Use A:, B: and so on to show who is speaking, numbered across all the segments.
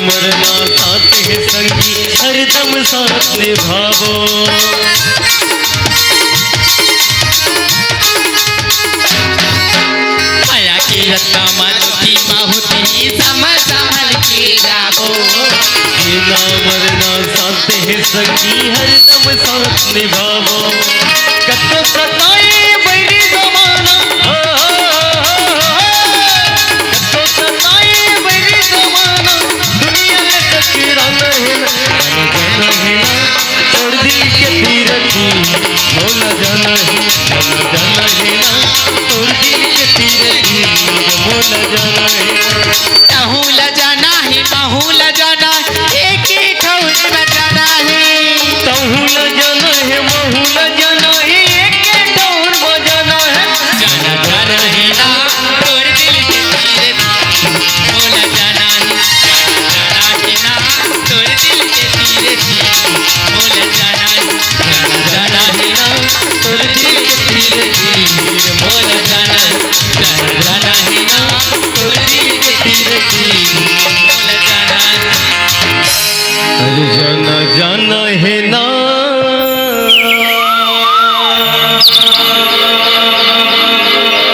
A: मरना साथ है संगी हरदम साथ निभावो।
B: माया की रत्ता मानुती माहुती समझ संभल के गावो।
A: जीना मरना साथ है संगी हरदम साथ निभावो। कत्तो सताए बैरी जमाना मोला जाना है तोर दिल के तीर मोला जाना है।
B: तहूला जाना है महूला जाना एक ही ठौर में जाना है।
A: तहूला जाना है महूला जाना है एक ही ठौर में जाना है।
B: जाना जाना है ना तोर दिल के तीर मोला जाना है। जाना है ना तोर दिल के तीर मोला जाना है। जाना है ना तोर दिल के तीर मोला जाना है। जाना है ना तोर दिल के तीर मोला जाना है।
A: अरे जाना जाना है ना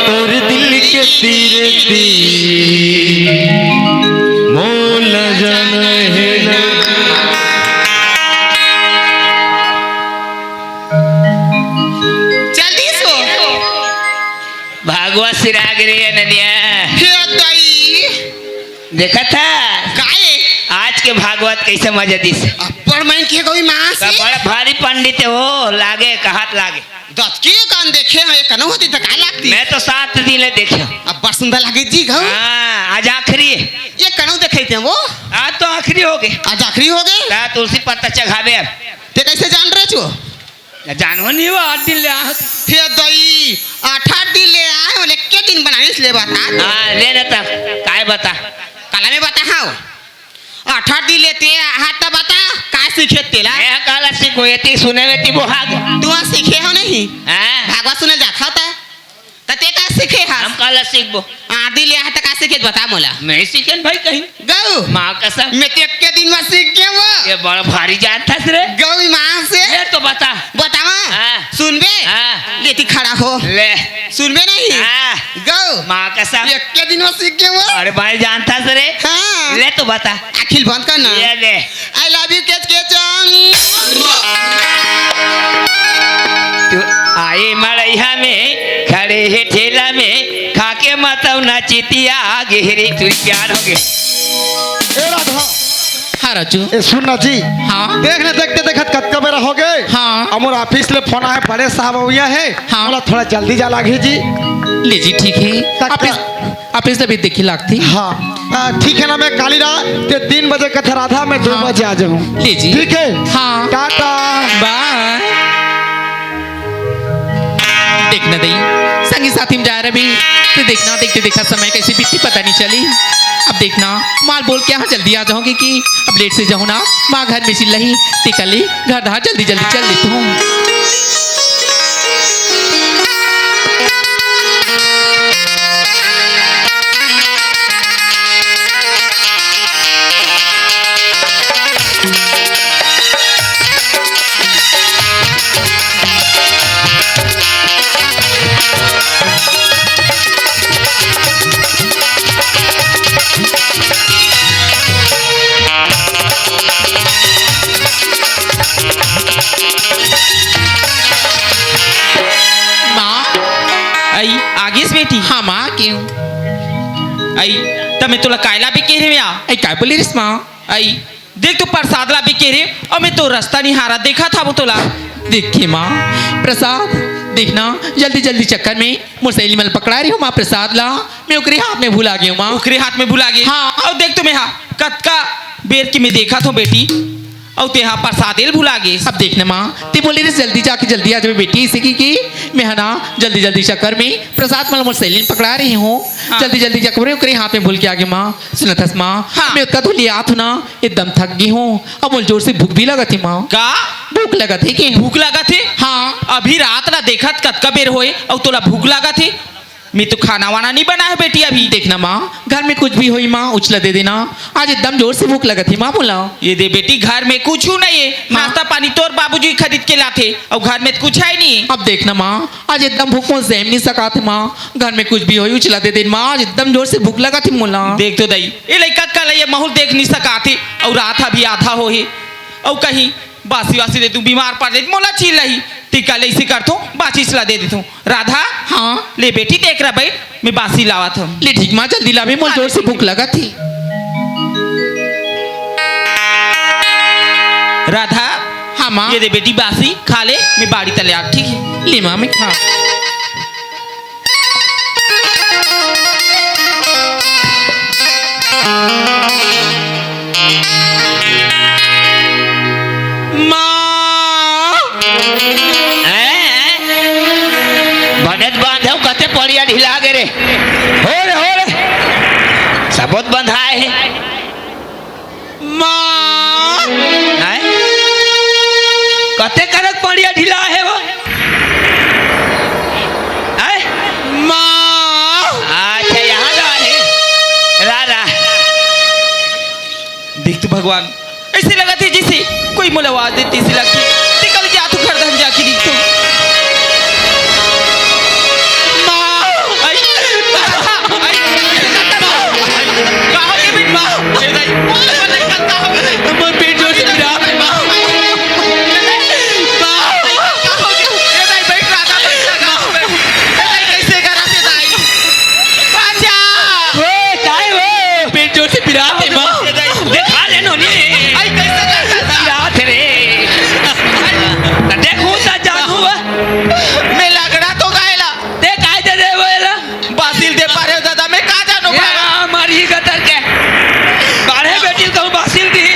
A: तोर दिल के तीर मोला जाना है ना।
B: जल्दी सो भागवत सिराग रे अनन्या देखा था
C: काहे
B: आज के भागवत कैसे मजा दिस
C: अपर मैं के कोई मां से
B: बड़ा भारी पंडित हो लागे कहत लागे
C: दस के कान देखे है कनो होती त का लागती।
B: मैं तो 7 दिन देखियो
C: अब बड़ सुंदर लागे जी घऊ।
B: हाँ आज आखिरी है।
C: ये कनो देखे थे वो
B: आज तो आखिरी हो गए।
C: आज आखिरी हो गए।
B: ला तुलसी पत्ता चढ़ावे अब
C: ते कैसे जान रहे छो
B: जानो नहीं हुआ 8 दिन ले आ
C: हे दई 8 दिन ले आए और एक के दिन बनाने ले बता।
B: हां ले ना तब काय बता
C: काला में बता हां 8 दिन लेते हाथ बता का सीखे तेला
B: मैं काला सीखो येती सुने वेती बोहाग
C: तू सीखे हो नहीं
B: हां
C: भागवत सुने जाता होता तते का सीखे हा
B: हम काला सीखबो
C: आदि ले हाथ का सीखे बता मोला
B: मैं सीखन भाई कहीं
C: गऊ
B: मां कसम
C: मैं ते के दिन में सीख के वो
B: ये बड़ा भारी जान था रे
C: गऊ मां से
B: ले तो बता
C: बतावा
B: हाँ।
C: सुनबे
B: हाँ।
C: लेती खड़ा हो
B: ले
C: सुनबे नहीं
B: हाँ।
C: गऊ
B: मां कसम
C: एक के दिन में सीख के वो
B: अरे भाई जानता रे
C: हाँ
B: ले तो बता
C: अखिल बंद करना
B: ये ले
C: आई लव यू के चंग
B: तू आए मड़ैया में खड़े है ठेला में खाके मतौ ना चितिया गहरी तू प्यार हो गए।
D: ए राधा
E: हाँ राजू
D: ए सुनना जी
E: हाँ
D: देखने देखते देखत कत्का बेरा हो गए।
E: हाँ
D: अमर ऑफिस ले फोन आए बड़े साहब हुआ है।
E: हाँ।
D: बोला थोड़ा जल्दी जा लागे जी।
E: ले जी ठीक है
D: तक-
E: आप इस तभी देखी लागती
D: हाँ ठीक है ना मैं काली रात ते 3 बजे कथा राधा मैं 2
E: हाँ।
D: बजे आ जाऊँ।
E: ले जी
D: ठीक है
E: हाँ
D: टाटा
E: बाय। देखना दई संगी साथी में जा रहे भी तो देखना देखते देखा समय कैसे बीती पता नहीं चली। अब देखना माल बोल के यहाँ जल्दी आ जाओगे कि अब लेट से जाऊँ ना माँ घर में चिल्ला ही टिकली घर धार जल्दी जल्दी चल लेता हूँ।
B: बेटी
E: हाँ माँ क्यों
B: आई तमे तोला कायला भी कह रहे या
E: आई काय बोली रिस माँ
B: आई देख तो प्रसाद ला भी कह रहे और मैं तो रास्ता नहीं हारा देखा था वो तोला
E: देखिए माँ प्रसाद देखना जल्दी जल्दी चक्कर में मुरसैली मल पकड़ा रही हूँ माँ प्रसाद ला मैं ओकरे हाथ में भुला गई हूँ माँ
C: ओकरे हाथ में भुला गए।
E: हाँ।
C: और देख तुम्हें हाँ कतका बेर की मैं देखा था बेटी और ते हाँ प्रसादेल भुला गए।
E: अब देखना माँ ते बोले रे जल्दी जाके जल्दी आ जाओ बेटी इसी की मैं है ना जल्दी जल्दी चक्कर में प्रसाद मल मुरसैली में पकड़ा रही हूँ
C: हाँ।
E: जल्दी जल्दी चक्कर में ओकरे हाथ में भूल के आ गई माँ सुनथस माँ
C: हाँ।
E: मैं उसका तो लिया था ना एकदम थक गई हूँ अब मुझे जोर से भूख भी लगा थी माँ
C: का
E: भूख लगा थी कि
C: भूख लगा थे?
E: हाँ
C: अभी रात ना देखत कतका बेर होए और तोला भूख लगा थे। मैं तो खाना वाना नहीं बना है बेटी अभी।
E: देखना माँ घर में कुछ भी हुई माँ उछला दे देना आज एकदम जोर से भूख लगा थी माँ बोला
C: ये दे बेटी घर में कुछ नहीं है।
E: हाँ।
C: नाश्ता पानी तोर बाबूजी खरीद के लाते और घर में तो कुछ है नहीं।
E: अब देखना माँ आज एकदम भूख में सहम नहीं सका थे माँ घर में कुछ भी हुई उछला दे देना माँ आज एकदम जोर से भूख लगा थी मोला
C: देख तो दई ये लड़का कल ये माहौल देख नहीं सकाते और रात अभी आधा हो है और कहीं बासी वासी दे तू बीमार पड़ जाती मोला चील रही टीका ले इसे कर तू बासी सला दे देता हूँ। राधा
E: हाँ
C: ले बेटी देख रहा भाई मैं बासी लावा था।
E: ले ठीक माँ जल्दी लावे मोल जोर से भूख लगा थी
C: राधा
E: हाँ माँ
C: ये दे बेटी बासी खा ले मैं बाड़ी तले आ ठीक है।
E: ले माँ मैं खा
B: बनत बांधव कते पड़िया ढिला गे रे हो रे सबोत बंधाए है
E: माँ
B: हैं? कते करक पड़िया ढिला है वो हैं?
E: माँ
B: अच्छा यहाँ ला है रा
C: देख तू भगवान ऐसे लगा थे जैसे कोई मोला आवाज देती सी लगती निकल जा तू घर धन जाके देख तू।
B: देखा लेनो नी रात रे देखो ता जानू
C: मैं लगड़ा तो गायला
B: ते काय दे दे वेला
C: बासिल दे पा रहे हो दादा मैं कहाँ जानू
B: हमारी गतर के बाढ़े बेटी कहूँ बासिल दी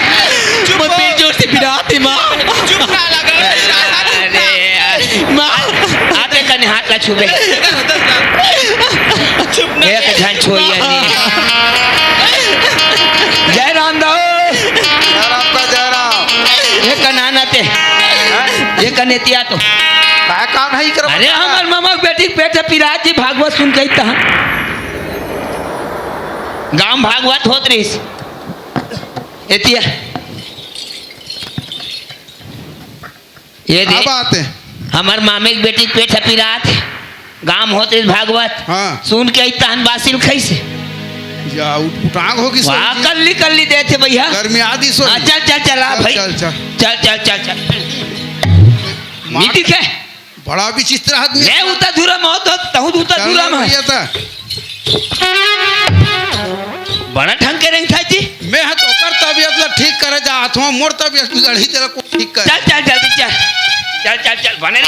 C: चुप हो।
E: पेट जोर से पिराती माँ
C: चुप रहा
B: अरे
E: माँ
B: आते कने हाथ ला छुबे
C: चुप न
B: एक झन छोइया नी जय राम दो ये कनाना ते ये कनेतिया तो
D: काय काम है कर
B: अरे हमार मामा के बेटी के पेट से पिराज जी भागवत सुन के तहा गांव भागवत होत रहीस एतिया ये
D: क्या
B: दे
D: बात है?
B: हमार मामे के बेटी के पेट से पिरात गांव होत रहीस भागवत
D: हाँ।
B: सुन के तहन बासिल खैसे
D: या उटांग होगी
B: वाह कल्ली कल्ली देते भैया
D: गर्मी आदि सो
B: हाँ, चल चल चल आ भाई
D: चल चल
B: चल चल चल चल मीटिंग है
D: बड़ा विचित्र आदमी
B: मैं उता धुरा मौत हो तहु उता धुरा में बड़ा ढंग के रंग था जी
D: मैं है तो कर तबियत ला ठीक करे जा हाथों मोर तबियत बिगड़ी तेरा को ठीक कर
B: चल चल जल्दी चल चल चल चल बने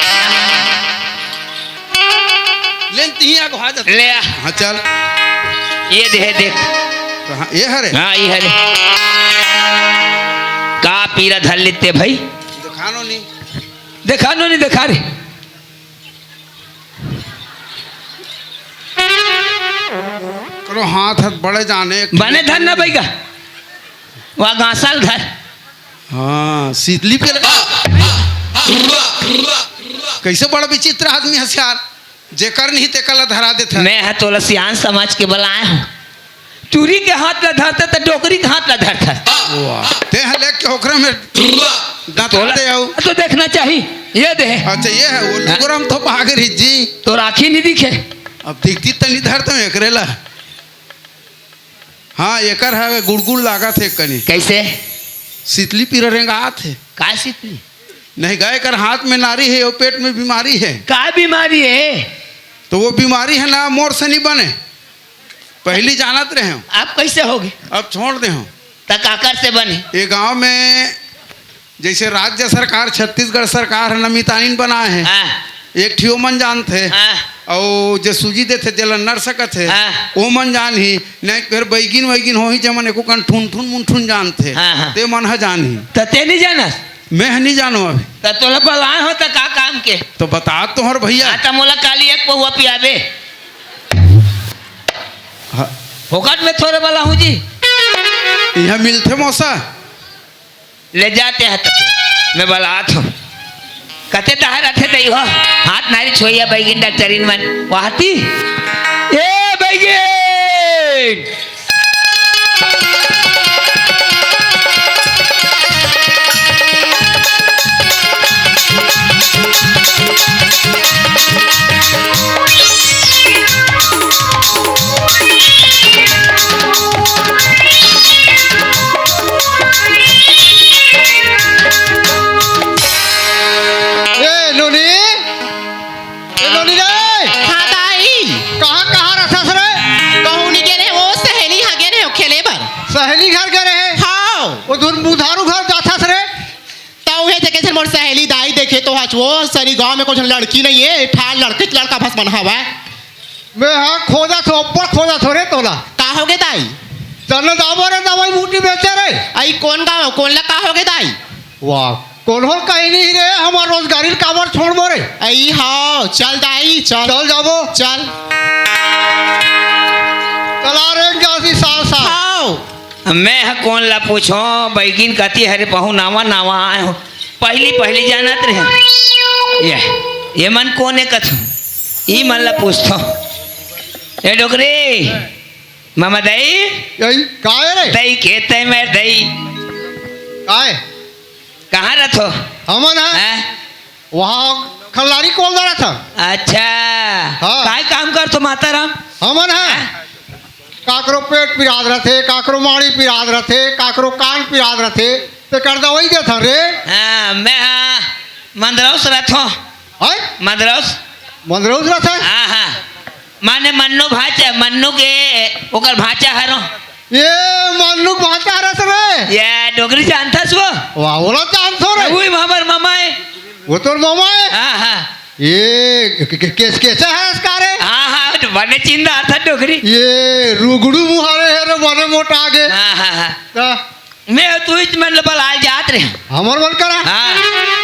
D: लेन ती आगो हाजत
B: ले आ
D: हां चल
B: ये दे देख
D: कहां ये हरे
B: हाँ ये हरे का पीरा धर लेते भाई
D: दिखानो नहीं
B: देखा नो नहीं देखा रे
D: करो हाथ हाथ बड़े जाने
B: बने धर ना भाई का वहाँ गांसाल धर
D: हाँ शीतली पे लगा कैसे बड़ा विचित्र आदमी हसियार जेकर नहीं तेकला धरा देता
B: मैं है तो लसियान समाज के बलाया हूँ चूरी के हाथ ला धरता तो डोकरी के हाथ ला धरता
D: ते है ले के ओकरा में दांत दे आओ
B: तो देखना चाहिए ये दे
D: अच्छा ये है वो लुगरम तो भाग रही जी
B: तो राखी नहीं दिखे
D: अब दिखती तनी धरता हूँ एकरेला हाँ एकर है गुड़गुड़ लागा थे कनी
B: कैसे
D: शीतली पीर रेंगात है
B: का शीतली
D: नहीं गाय कर हाथ में नारी है और पेट में बीमारी है
B: का बीमारी है
D: तो वो बीमारी है ना मोर से नहीं बने पहली जानत रहे हो
B: आप कैसे होगे
D: अब छोड़ दे हो
B: तकाकर से बने
D: ये गांव में जैसे राज्य सरकार छत्तीसगढ़ सरकार नमितानीन बनाए हैं
B: हाँ
D: एक ठियो मन जान थे
A: हाँ
D: और जे सूजी देते तेला नर सकत है
A: हाँ।
D: वो मन जान ही नहीं फिर बैगिन वैगिन हो ही जमन एको कन ठुन ठुन मुंठुन जान थे
A: हाँ, हाँ।
D: ते मन है जान ही
A: तो ते नहीं जाना
D: मैं नहीं जानो अभी
A: तो तोला बलाए हो तो का काम के
D: तो बता तो हर भैया
A: आता मोला काली एक पहुआ पियाबे
D: हाँ,
A: फोकट में थोड़े वाला हूँ जी
D: यहाँ मिलते मौसा
A: ले जाते हैं तो मैं बलात हूँ कते तहार रथे दई हो हाथ नारी छोइया बैगिन डॉक्टरिन मन वाहती ए बैगिन
F: नोनी रे
E: हाँ दाई
F: कहाँ कहाँ रखस रे
E: कहूँ नहीं गे रहे वो सहेली हाँ गे रहे हो खेले बर
F: सहेली घर गए रहे
E: हाँ
F: वो धुन बुधारू घर जाथस रे
E: तो है जगह से मोर सहेली दाई देखे तो हच वो सारी गांव में कुछ लड़की नहीं है ठाल लड़के लड़का फंस बना हुआ है
F: मैं हाँ खोजा थो ऊपर खोजा थो रे तोला
E: का हो गए दाई
F: तने दाबो रे दवाई बूटी बेचे रे
E: आई कौन गाँव कौन ला का हो गए दाई
F: वाह कौन हो कहीं नहीं रे हमार रोजगारी काबर छोड़ बो रे
E: आई हाँ चल दाई चल
F: चल जाबो
E: चल
F: चला रे जासी साल साल
E: हाँ
A: मैं ह कौन ला पूछो बैगिन कती हरे पहु नावा नावा आए हो पहली पहली जानत रहे ये मन कौन है कथू ई मन ला पूछतो ए डोकरे मामा दई
F: यही काहे रे
A: दई खेते में दई
F: काहे
A: कहाँ रथो
F: हमन है
A: हैं?
F: वहाँ खल्लारी कौन दरा था
A: अच्छा
F: हाँ।
A: काय काम कर तो माता राम
F: हमन है काकरो पेट पिराद रथे काकरो माड़ी पिराद रथे काकरो कान पिराद रथे ते कर दवाई दे था रे
A: हाँ मैं हाँ मंदरौस रथो
F: है
A: मंदरौस
F: मंदरौस रथे
A: हाँ हाँ माने मन्नू भाचा मन्नू के ओकर भाचा हरो
F: ये मानुक भाता रस रे
A: ये डोगरी जानता सो
F: वाह बोला चांद थो रे
A: वही हमार मामा है
F: वो तोर मामा है
A: हाँ हाँ
F: ये केस कैसा है इसका रे
A: हाँ हाँ बने चिंदा था डोगरी
F: ये रुगड़ू मुहारे है रे बने मोटा आगे
A: हाँ हाँ हाँ
F: ता
A: मैं तू इस मन बलाल जात रहे
F: हमर मन करा
A: हाँ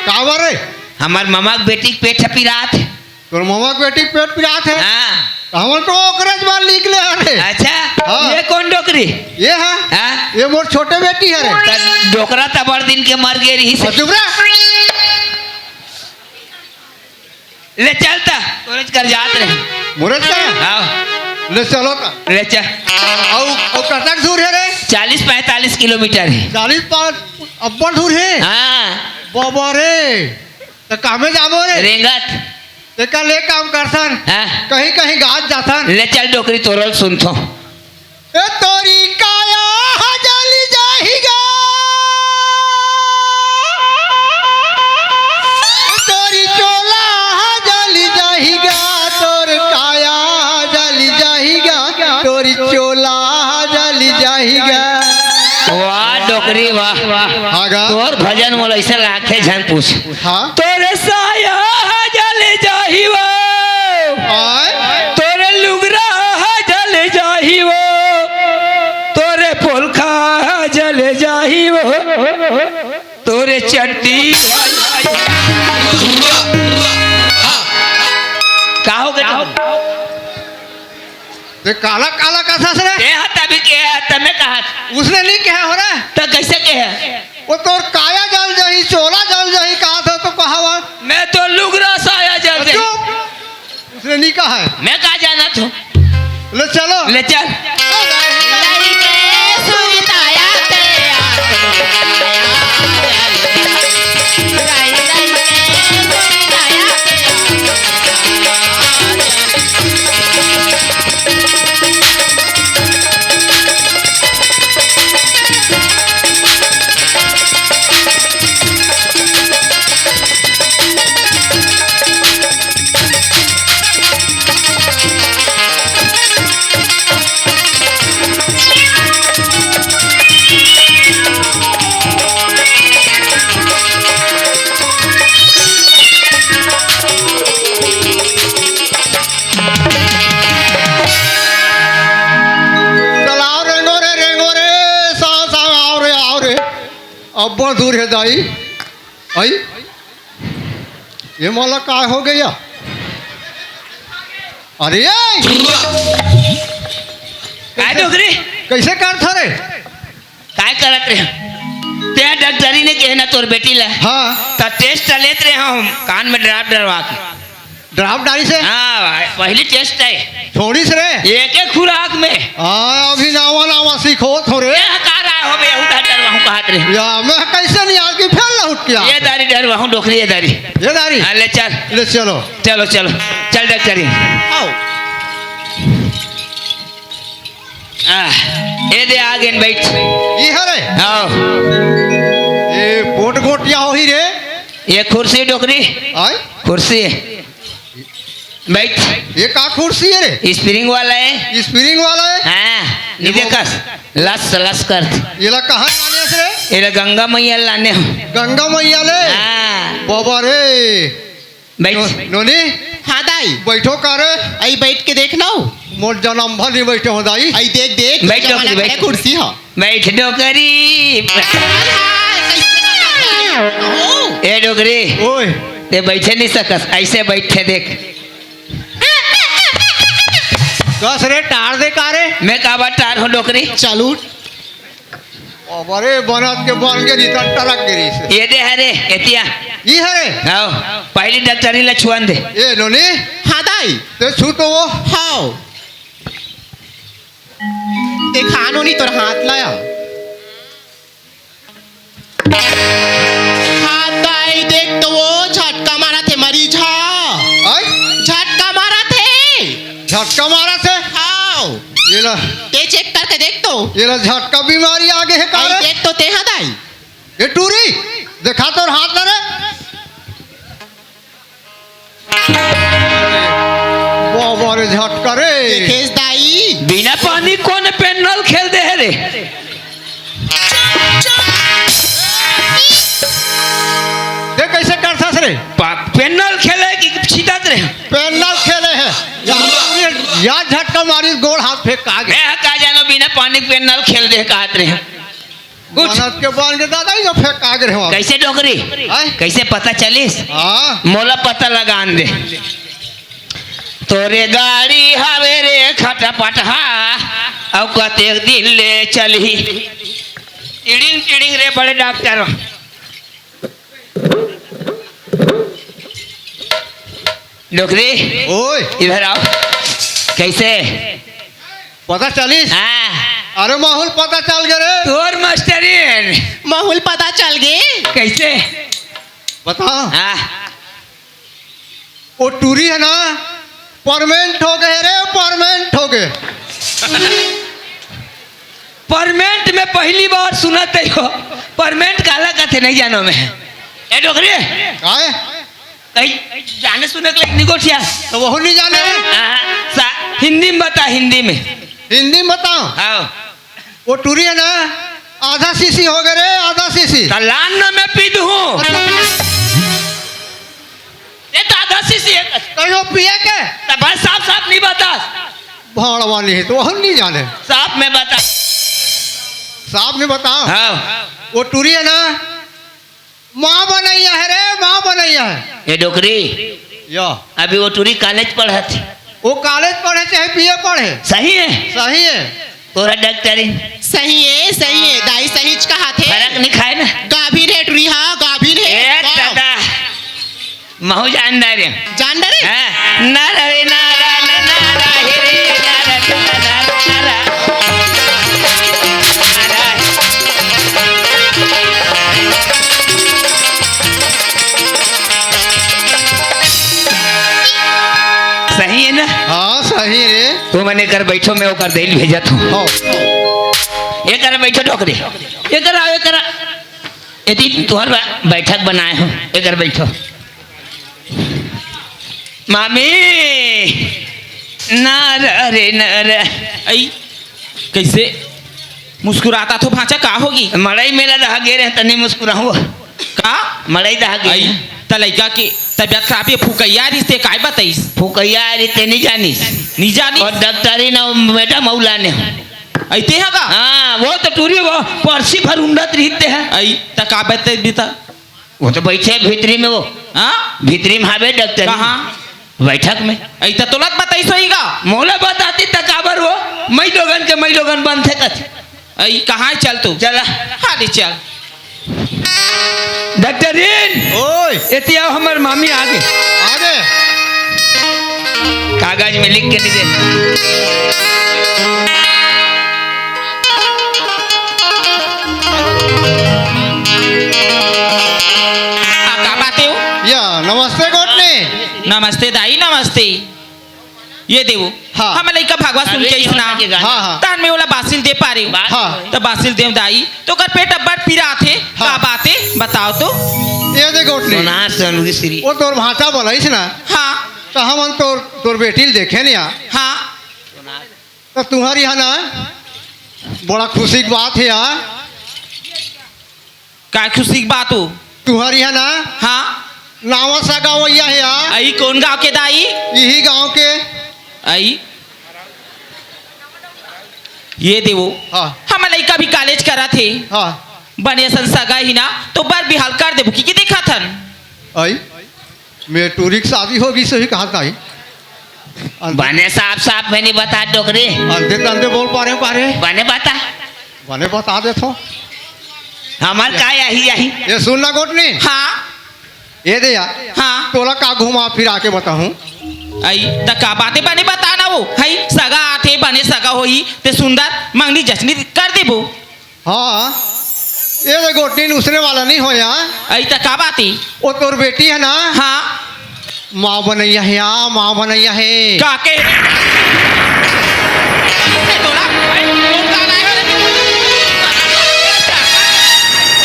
F: काबर रे
A: हमार मामा के बेटी के पेट पिरात है
F: तोर मामा के बेटी के पेट पिरात है
A: हाँ
F: हमर तो ओकरेज बार निकले अरे
A: अच्छा
F: हाँ।
A: ये कौन डोकरी
F: ये है
A: हाँ
F: ये मोर छोटे बेटी है रे
A: त डोकरा तबड़ दिन के मर गए रही से
F: चुप रे
A: ले चलता तोरेज कर जात रहे
F: मुरत का
A: आओ
F: ले चलो ता
A: ले चल
F: औ कटक दूर है रे
A: 40-45 किलोमीटर है
F: 40 अब्बड़ दूर है
A: हाँ
F: बाबा रे तो कामे जाबो रे
A: रेंगत
F: तेका ले काम करथन
A: हाँ
F: कहीं कहीं गाज जाथन
A: ले चल डोकरी तोरल सुनथो
F: ए तोरी काया जली जाहिगा तोरी चोला जली जाहिगा तोर काया जली जाहिगा तोरी चोला जली जाहिगा
A: वाह डोकरी वाह
F: आगा
A: तोर भजन मोल ऐसे लाखे झन पूछ
F: हाँ
A: तोरे साया जल जाही वो
F: आय
A: तोरे लुगरा जल जाही वो तोरे पोलखा जल जाही वो तोरे चट्टी का हो गया
F: ते काला काला कसा से रे
A: के हता भी के हता में कहा
F: उसने नहीं कहा हो रहा
A: तो कैसे के
F: वो तोर काया जल जाही चोला जल जाही कहा था तो कहा हुआ
A: मैं तो लुगरा साया जल जाही
F: चुप उसने नहीं कहा है
A: मैं कहा जाना तू
F: ले चलो
A: ले चल
F: अब बहुत दूर है दाई आई ये माला काय हो गया अरे
A: काय डोकरी
F: कैसे कर था रे
A: काय करत रहे ते डॉक्टरी ने कहे ना तोर बेटी ला
F: हाँ
A: तो टेस्ट लेत रहे हम कान में ड्राप डरवा के
F: ड्राफ्ट डाली से
A: हाँ पहली टेस्ट है
F: छोड़ी से रे
A: एक एक खुराक में
F: अभी नावा नावा सीखो थोड़े
A: ये हकार आया हो बे उठा डरवा हूं कहत रहे
F: या मैं कैसे नहीं आगे फैल ना उठ गया
A: ये दारी डरवा हूं डोकरी ये दारी
F: ये दारी
A: हाँ, ले चल
F: ले चलो
A: चलो चलो चल डॉक्टरी ये दे आगे न बैठ
F: ये है रे
A: आओ
F: ये पोट गोटिया हो ही रे
A: ये कुर्सी डोकरी
F: आय
A: कुर्सी बैठ
F: ये का कुर्सी है रे
A: स्प्रिंग वाला है
F: स्प्रिंग वाला है
A: हाँ ये देखस लस लस कर
F: ये ला कहाँ जाने से रे
A: ये गंगा मैया लाने हो
F: गंगा मैया ले
A: हाँ
F: बाबा रे
A: बैठ
F: नोनी
E: हाँ दाई
F: बैठो का रे
E: आई बैठ के देख लो
F: मोर जन्म भर नहीं बैठे हो दाई
E: आई देख देख
A: बैठ
E: जमाना
A: डोकरी, बैठ।
E: खड़े कुर्सी हो
A: बैठ डोकरी ए डोकरी
F: ओए
A: ते बैठे नहीं सकस ऐसे बैठे देख
F: कस रे टार दे का रे
A: मैं काबा टार हूँ डोकरी
E: चलू
F: बाबा रे बनत के बन के रिटर्न टरक गिरी से
A: ये दे हरे एतिया
F: ये है रे
A: आओ पहली डॉक्टरी ला छुआन दे
F: ये नोनी
E: हाँ दाई
F: ते छू तो वो
E: हाँ देखा नो नहीं तोर हाथ लाया हाँ दाई देख तो वो झटका मारा थे मरीज हाँ
F: आय
E: झटका मारा थे
F: झटका मारा थे
E: हाँ
F: ये ला
E: ते चेक करके देख तो
F: ये ला झटका बीमारी आगे है का
E: आई
F: रे
E: देख तो ते हाँ दाई
F: ये टूरी देखा तो हाथ ना रे बाबा रे झटका रे
E: देखेस दाई
A: बिना पानी कौन पेनल खेल दे है रे
F: देख कैसे करता रे
A: पेनल खेले कि छिटत रहे
F: पेनल खेले हैं या झटका मारी गोड़ हाथ फेंक का आगे
A: मैं का जानो बिना पानी पेनल खेल दे कहत रहे कुछ
F: बनत के बन के दादा ही जो फेंक आगे रहे वहाँ।
A: कैसे डोकरी
F: आय?
A: कैसे पता चलिस
F: हाँ
A: मोला पता लगान दे तोरे गाड़ी हवे रे खटपटहा और कते दिन ले चलही टिड़िंग टिड़िंग रे बड़े डॉक्टर डोकरी
F: ओए
A: इधर आओ कैसे
F: पता चलिस
A: हाँ
F: अरे माहौल पता चल गए रे
A: तोर मास्टरीन
E: माहौल पता चल गए
A: कैसे
F: बता
A: हाँ
F: वो टूरी है ना परमानेंट हो गए रे परमानेंट हो गए
A: परमेंट में पहली बार सुना ते हो परमेंट काला कथे नहीं जानो मैं ए डोकरी
F: आए
A: कहीं जाने सुने के लिए निकोटिया
F: तो वो नहीं जाने
A: हिंदी में बता हिंदी में
F: हिंदी में बताओ
A: आओ
F: वो टूरी है ना आधा सीसी हो गए रे आधा सीसी
A: तलान न मैं पी दूं ये तो आधा सीसी है
F: कहीं पिए के
A: तब साफ साफ नहीं बता
F: भाड़ वाली है तो वो नहीं जाने
A: साफ में बता
F: साहब ने बताओ
A: हाँ
F: वो टूरी है ना माँ बनैया है रे माँ बनैया है
A: ये डोकरी
F: या
A: अभी वो टूरी कॉलेज पढ़ा थी
F: वो कॉलेज पढ़े चाहे बीए पढ़े
A: सही है
F: सही है
A: तोरा डॉक्टरी
E: सही है दाई सही कहा थे
A: फर्क नहीं खाए ना
E: गाभिन है टुरी हाँ गाभिन
A: ए
E: है
A: दादा महू जानदार है
E: जान डरे
A: हाँ नारा रे नारा नारा हे रे नारा नारा नारा सही है ना
F: हाँ सही रे
A: तू मैंने कर बैठो मैं वो कर देल भेजा तू
F: हो
A: ये कर बैठो डोकरी ये कर आओ ये कर यदि तुम्हारा बैठक बनाए हो ये कर बैठो मामी नारा रे नारा
C: आई कैसे मुस्कुराता तो भाचा का होगी
A: मड़ई मेला दहा गे रहे तनी मुस्कुराहू
C: का
A: मड़ई दहा गे
C: आई त लइका के तबियत खराब है फुकैया रिश्ते काय बताइस
A: फुकैया रे ते नहीं जानिस
C: नहीं जानी
A: और डॉक्टरी ना मैडम मौला ने
C: ऐते है का
A: हाँ वो तो टूरी वो पर्सी भर उन्नत रहते हैं।
C: आई त का बते बीता
A: वो तो बैठे भीतरी में, वो
C: हां
A: भीतरी में हावे डॉक्टर
C: कहां
A: बैठक में।
C: आई त तोलत बताई सोईगा
A: मोला बताती तकाबर वो मई लोगन बंद थे कथ।
C: आई कहां चल तू
A: चला
C: हां चल
A: डॉक्टरीन
F: ओए
A: एतिया हमर मामी आगे
F: आगे
A: कागज में लिख के नहीं दे।
C: का बाते हो
F: या नमस्ते गोटनी।
C: नमस्ते दाई नमस्ते। ये देवो
F: हाँ।
C: हम लइका भागवा सुन के इसना
F: हाँ हाँ
C: तान में वाला बासिल दे पारे
F: हाँ।
C: तो बासिल देव दाई तो कर पेट अब्बड़ पीरा थे का
F: हाँ।
C: बाते बताओ तो
F: ये दे गोटनी
A: सोना सोनू श्री
F: वो तोर भाषा बोलाइस ना
C: हाँ
F: तो हम तोर बेटी देखे नहीं
C: हाँ
F: तो तुम्हारी है ना बड़ा खुशी की बात है यार।
C: का खुशी की बात हो
F: तुम्हारी है ना
C: हाँ
F: नावा सा गाँव है यार,
C: आई कौन गांव के दाई
F: यही गांव के।
C: आई ये देवो
F: हाँ
C: हम लइका भी कॉलेज करा थे
F: हाँ
C: बने सन सगा ही ना तो बार बिहाल कर देबो की देखा थन
F: आई मेरे टूरी की शादी होगी सही कहा था आई
A: बने साफ मैंने बता डोकरे
F: अंधे तंधे बोल पा रहे
A: बने बता
F: बने बता दे तो
A: हमार का यही
F: ये सुनना गोटनी
C: हाँ
F: ये दे यार
C: हाँ
F: तोला का घुमा फिरा के बताऊं।
C: आई त का बातें बने बताना वो हई सगा आथे बने सगा होई ते सुंदर मंगनी जश्नी कर देबो।
F: हाँ ये दे गोटनी उसने वाला नहीं हो यार।
C: आई त का बाती
F: वो तोर बेटी है ना
C: हाँ
F: माँ बनैया है यार, माँ बनैया है।
C: का के ए, तोला आई, कौन गाना है रे?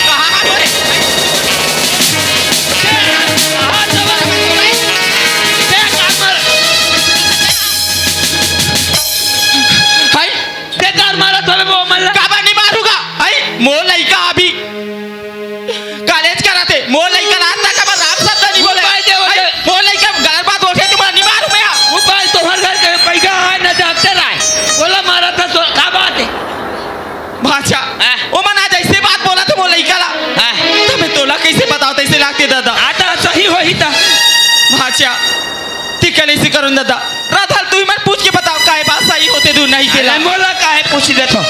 C: कहाँ हाथ हो रे? हाथ दबा रखा तू रे? दे काट मार। हाय,
A: ते कार मारा थोड़े वो मल्ला
C: काबा नहीं मारूंगा आई मोर लइका अभी कॉलेज करा थे मोर लइका रात तक अब राम शब्द नहीं बोले
A: उपाय दे,
C: आई, मोर लइका गलत बात बोलते तुम्हारा नहीं मारूं मैं
A: वो भाई तो हर घर के पैसा आए ना डॉक्टर आए बोला मारा था तो का बात है।
C: भाषा
A: हाँ।
C: ओ मना जैसे बात बोला था मोर लइका ला
A: हाँ।
C: तो मैं तोला कैसे बताओ तैसे लागते दादा
A: आता सही हो ही था
C: भाषा ठीक है ऐसे करूं दादा राधल तू ही मत पूछ के बताओ काहे बात सही होते दूर नहीं के ला
A: बोला का है पूछ दे तो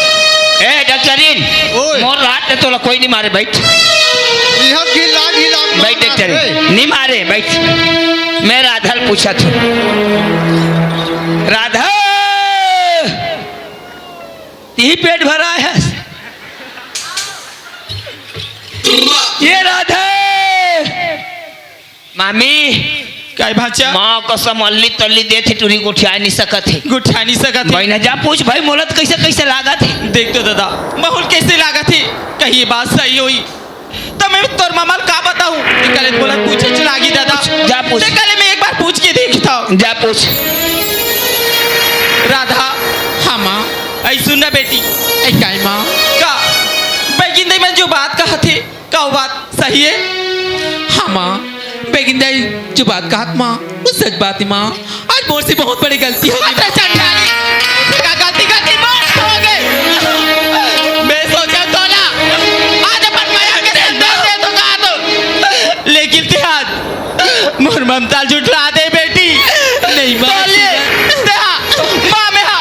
A: ए डॉक्टरीन
F: ओए।
A: मोर रात ने तो कोई नहीं मारे बैठ
F: यह घिला
A: बैठ डॉक्टरीन नहीं मारे बैठ। मैं राधल पूछा था राधा यही पेट भरा है ये राधा मामी
C: काय भाषा
A: माँ कसम अल्ली तल्ली दे थे टूरी को ठिया नहीं सकत है
C: गुठा नहीं सकत
A: भाई ना जा पूछ भाई मोलत कैसे कैसे लागा थे
C: देख तो दादा माहौल कैसे लागा थे कहीं ये बात सही हुई तो मैं तोर मामा का बताऊं निकले बोला पूछे चलागी दादा
A: जा पूछ।
C: निकले मैं एक बार पूछ के देखता हूं
A: जा पूछ
C: राधा हाँ माँ ऐ सुनना बेटी
E: ऐ काय माँ
C: का बैगिंदे में जो बात कहा थे का वो बात सही है
E: हाँ माँ बेगिंदा जो बात कहा माँ वो सच बात है माँ आज मोर से बहुत बड़ी गलती हो
C: अच्छा, चंडाली, उसका गलती गलती मौत हो गई। मैं सोचा तो ना, आज अपन माया के संदेश दे दूंगा तो। लेकिन त्याग, मोर ममता झुठला दे बेटी।
E: नहीं माँ,
C: बोलिए, देहा, माँ में हा,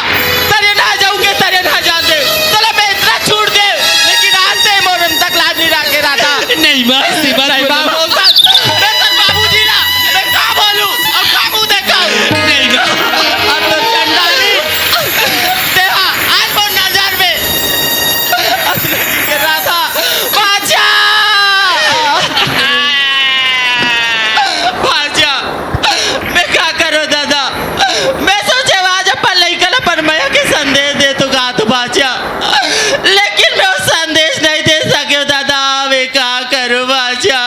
C: तेरे ना जाऊंगे, तेरे ना जान दे। चलो मैं इतना छूट दे, लेकिन आज से मोर ममता के लाज नहीं रखे रहा।
E: नहीं माँ ऐसी बात
C: सही बात
E: बोलो।
C: बोलता, मैं तेरे बाबूजी ना, मैं क्या बोलूं, और क्या मुंह दिखाऊं?
E: नहीं माँ
C: अब तो चंडाली देहा आज वो नजर में असली के रहा था बाजा बाजा मैं क्या करूं दादा मैं सोचे आज अपन लइकन अपन माया के संदेश दे तो गा तो बाजा लेकिन मैं वो संदेश नहीं दे सके दादा मैं क्या करूं बाजा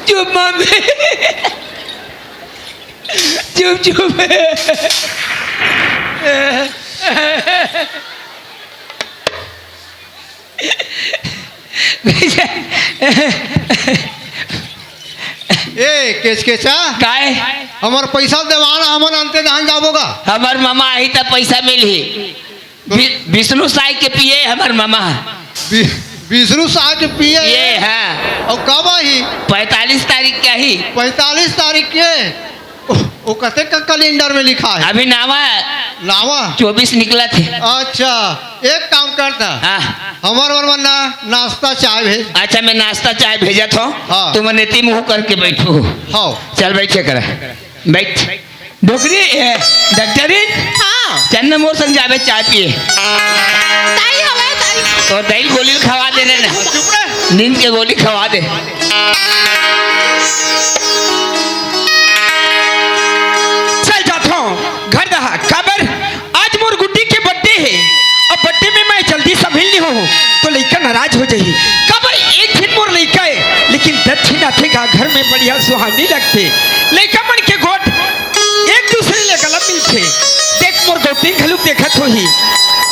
A: चुप मम्मी चुप चुप
F: ए केच केचा
A: काय
F: हमार पैसा देवाना हमन अंते धान जाबोगा
A: हमार मामा आई त पैसा मिली विष्णु साई के पिए हमार मामा
F: विष्णु साठ पिए
A: ये है
F: और कब आई
A: 45 तारीख का ही
F: 45 तारीख के वो कते का कैलेंडर में लिखा है
A: अभी नावा
F: नावा
A: 24 निकला थे।
F: अच्छा एक काम करता
A: हाँ
F: हमार वरना नाश्ता चाय भेज
A: अच्छा मैं नाश्ता चाय भेजा था
F: हाँ।
A: तुम नेती मुँह करके बैठो
F: हाँ
A: चल बैठे कर बैठ डोकरी डॉक्टरी
C: हाँ
A: चन्ना मोर संग जावे चाय पिए
C: ताई हवे ताई
A: तो दही गोली खवा दे ना
F: चुप रहे
A: नींद के गोली खवा दे
E: चल जाता हूँ घर दहा खबर आज मोर गुड्डी के बर्थडे है और बर्थडे में मैं जल्दी संभिल नहीं हूँ तो लड़का नाराज हो जाही खबर एक दिन मोर लड़का है लेकिन दक्षिण आथेगा घर में बढ़िया सुहानी लगते लड़का मन के गोट एक दूसरे ले गलत मिलते देख मोर गोटी घलुक देखत होही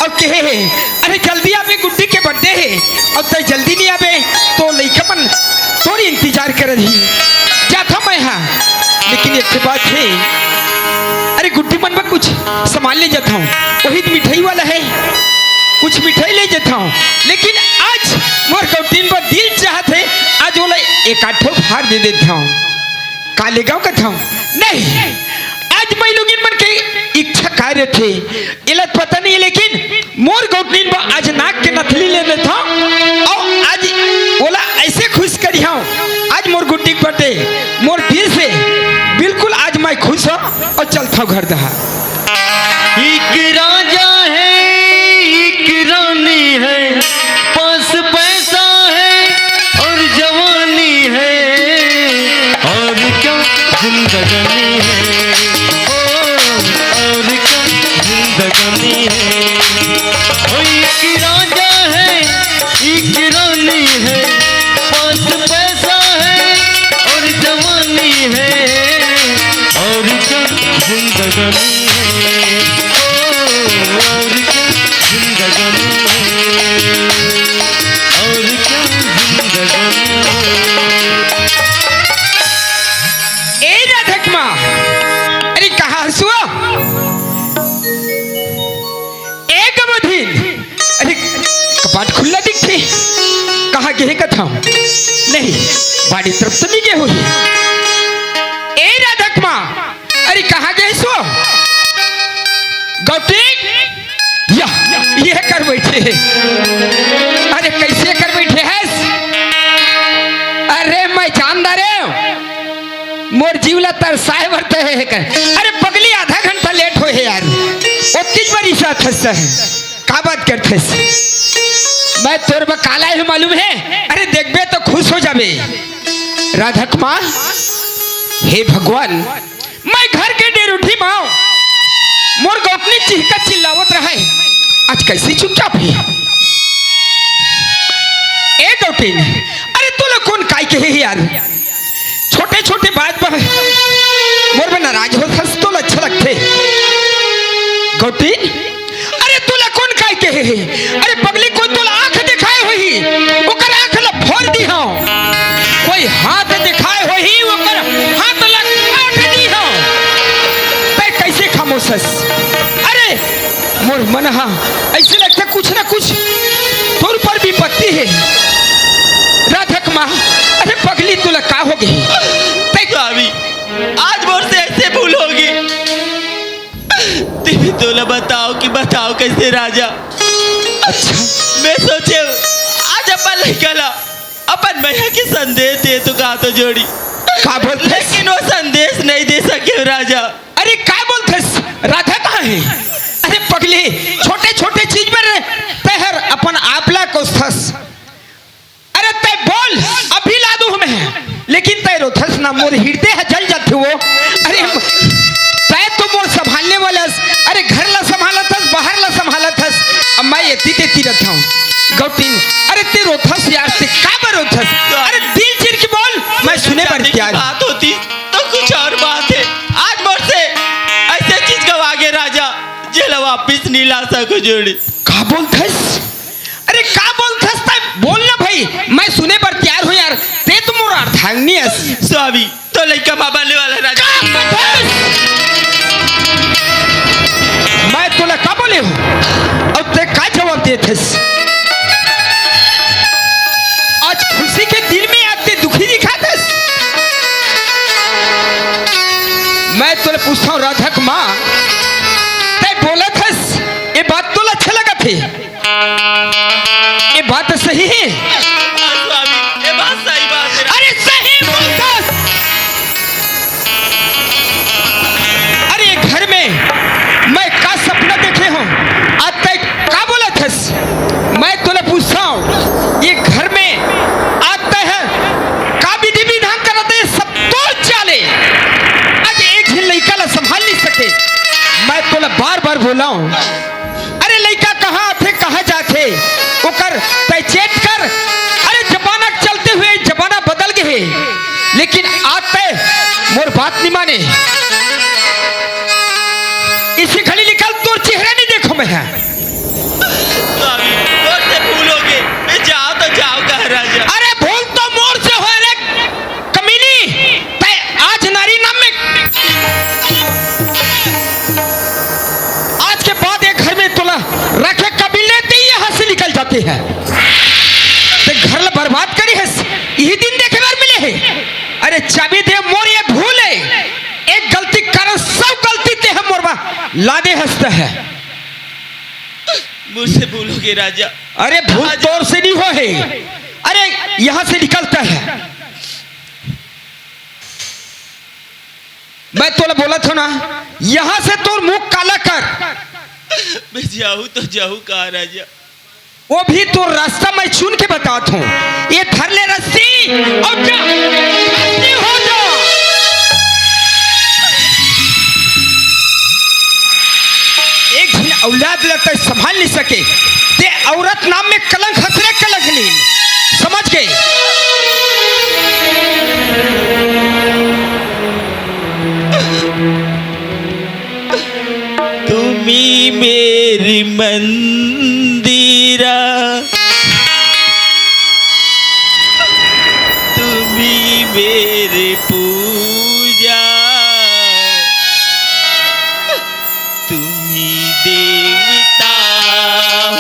E: और कहे है अरे जल्दी आवे गुड्डी के बर्थडे है और तो जल्दी नहीं आवे तो लड़का मन तोरी इंतजार कर रही जाता मैं हाँ लेकिन एक बात है अरे गुड्डी मन में कुछ सामान ले जाता हूँ वही तो मिठाई वाला है कुछ मिठाई ले जाता हूँ लेकिन आज मोर कौटीन पर दिल चाहत है आज बोला एक आठो फाड़ दे देता हूँ काले गाँव का था नहीं आज मैं लोगिन मन के इच्छा कार्य थे इलाज पता नहीं लेकिन मोर गौटनीन पर आज नाक के नथली ले लेता और आज बोला ऐसे खुश करी हूँ आज मोर गुड्डी बटे मोर दिल से बिल्कुल आज मैं खुश हूँ और चलता हूँ घर दहा
B: एक राजा है एक रानी है पास पैसा है और जवानी है और क्या जिंदगानी है और क्या जिंदगानी है ओ एक राजा है एक रानी है पास पैसा है और जवानी है और क्या जिंदगानी है और क्या जिंदगानी है और क्या जिंदगानी है
E: ए राधक माँ अरे कहाँ हंसुआ एक अवधि अरे कपाट खुला दिखते कहाँ गए कथा नहीं बाड़ी तरफ तो नहीं गए हुई ए राधक माँ अरे कहाँ गए सो गौटी या ये कर बैठे अरे कैसे कर बैठे हैं अरे मैं जानदार मोर जीवला तरसाए बरते है कर अरे पगली आधा घंटा लेट हो है यार ओतीज बड़ी साथ है का बात करते मैं तोर बा काला है मालूम है अरे देखबे तो खुश हो जाबे राधक माँ हे भगवान मैं घर के डेर उठी माँ मोर गौतनी चिहका चिल्लावत रहे आज कैसे चुपचाप है ए गौटी अरे तू लोग कौन काय के है यार छोटे छोटे बात पर मोर में नाराज हो हंस तो अच्छा लगते गौटी अरे तू लोग कौन काय के है अरे पगली कोई तो आंख दिखाए हुई ओकर आंख ला फोड़ दी हो कोई हाथ दिखाए हुई ओकर हाथ ला काट दी हो ते कैसे खामोश हस अरे मोर मन हा ऐसे लगता कुछ ना कुछ तोर पर विपत्ति है राधक माँ अरे पगली तुला का हो गई
C: स्वामी आज मोर से ऐसे भूल होगी तुम तोला बताओ कैसे राजा
E: अच्छा
C: मैं सोचे आज अपन लड़का अपन भैया के संदेश दे तो कहा तो जोड़ी
E: का बोलते
C: लेकिन वो संदेश नहीं दे सके राजा
E: अरे का बोलते राधा कहाँ है अरे पगली छोटे छोटे चीज पर तहर अपन आपला को थस अरे तय बोल अभी ला दूं हमें लेकिन तय रोथस ना मोर हृदय है जल जाते वो अरे तय तो मोर संभालने वाला अरे घर ला संभालत हस बाहर ला संभालत हस अब मैं ये देती रहता हूँ गौटी अरे ते रोथस यार ते का बर रोथस अरे दिल चिर के बोल मैं सुने पर क्या
C: बात होती तो कुछ और बात है आज मोर से ऐसे चीज गवा गए राजा जेल वापिस नहीं ला सको जोड़ी
E: का बोलथस अरे का बोलथस तय बोल ना भाई
A: भाई मैं सुने पर तैयार हूँ यार ते तो मोर अर्धांगिनी है
C: स्वामी तो लड़का माँ बनने वाला राजा।
A: मैं तोला का बोले हूँ और ते का जवाब दे थे आज खुशी के दिल में आते दुखी दिखाते मैं तोले पूछता हूँ राधक माँ ते बोला था ये बात तोला अच्छा लगा थे ये बात सही है
C: स्वामी ये बात सही बात है।
A: अरे सही बोलता अरे घर में मैं का सपना देखे हूँ आज तक का बोला था मैं तोले पूछता हूँ ये घर में आता है का विधि विधान कराते सब तो चाले आज एक ही लड़का ला संभाल नहीं सके मैं तोले बार बार बोला हूँ अरे लड़का कहाँ थे कहाँ जाते ओकर पहचान कर अरे जमाना चलते हुए जमाना बदल गए लेकिन आते मोर बात नहीं माने इसी घड़ी निकल तोर चेहरा नहीं देखो मैं
C: स्वामी मोर से भूलोगे मैं जाओ तो जाओ कहा राजा।
A: अरे भूल तो मोर से हो रे कमीनी ते आज नारी नाम में आज के बाद एक घर में तोला रखे कबीले ते यहाँ से निकल जाते हैं ते घर ला बर्बाद करी है यही दिन देखे बार मिले है अरे चाबी दे मोर ये भूल है एक गलती कारण सब गलती ते है मोरबा लादे हंसता है
C: मुझसे भूलोगे राजा।
A: अरे भूल तोर से नहीं हो है अरे यहाँ से निकलता है मैं तोला बोला था ना यहाँ से तोर मुंह काला कर
C: मैं जाऊँ तो जाऊँ कहा राजा।
A: वो भी तो रास्ता मैं चुन के बताता हूँ ये धर ले रस्सी और जा रस्सी हो जा एक दिन औलाद लगता है संभाल नहीं सके ते औरत नाम में कलंक हसरे कलंक नहीं समझ गए
C: तुम्ही मेरी मंदिरा तुम्ही मेरी पूजा तुम्ही देवता हो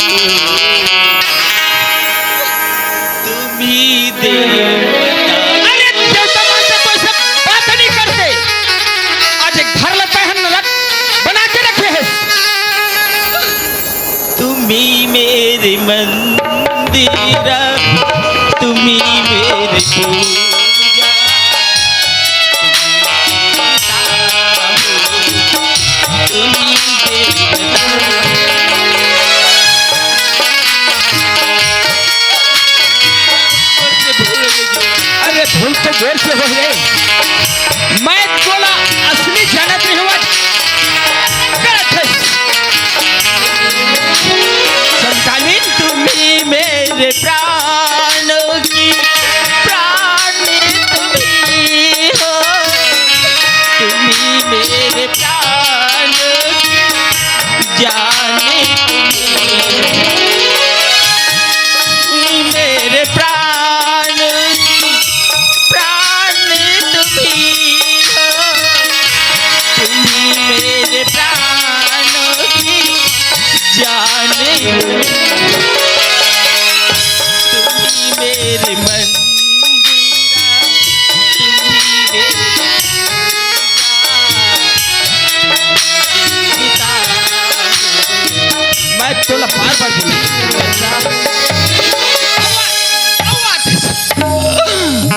C: तुम्ही देवता।
A: अरे देवता मानते तो ऐसे बात नहीं करते आज एक घर लगता है नरक बना के रखे हैं
C: तुम्ही मेरी मंदिरा तुम्ही मेरी पूजा तुम्ही देवता।
A: अरे भूल तो जोर से हो गए मैं बोला असली जानत नहीं हुआ गलत है संतानी
C: तुम्ही मेरे प्राणों की प्राण तुम्ही हो तुम्ही मेरे प्राण की जाने तुम्ही मेरे प्राण की प्राण तुम्ही हो तुम्ही मेरे प्राणों की जाने तुम्ही मेरे मंदिरा तुम्ही मेरे पिता
A: मैं तोला बार बार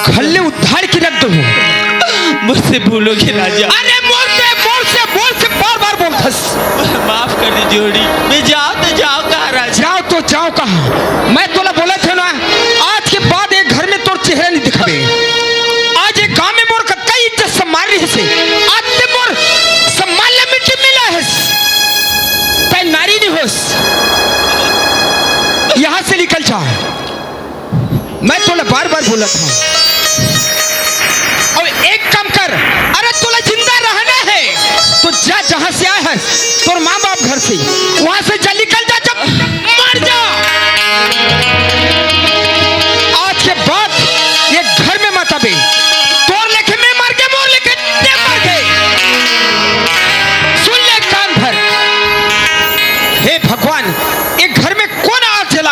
A: खल्ले उद्धार की रख दो
C: मुझसे भूलोगे राजा।
A: अरे बोल से बार बार बोलथस
C: माफ कर दी जोड़ी मैं जाओ तो जाओ कहा राजा।
A: जाओ तो जाओ कहाँ मैं तोला बोला था ना आज के बाद एक घर में तोर चेहरा नहीं दिखावे आज एक गांव में मोर का कई इज्जत सम्मान रही से आज ते मोर सम्मान ले मिट्टी मिला है तै नारी नहीं होस यहाँ से निकल जा मैं तोला बार बार बोला था और एक काम कर अरे तोला जिंदा रहना है तो जा जहां से आया है तोर माँ बाप घर से वहां से जा निकल जा जब मर जा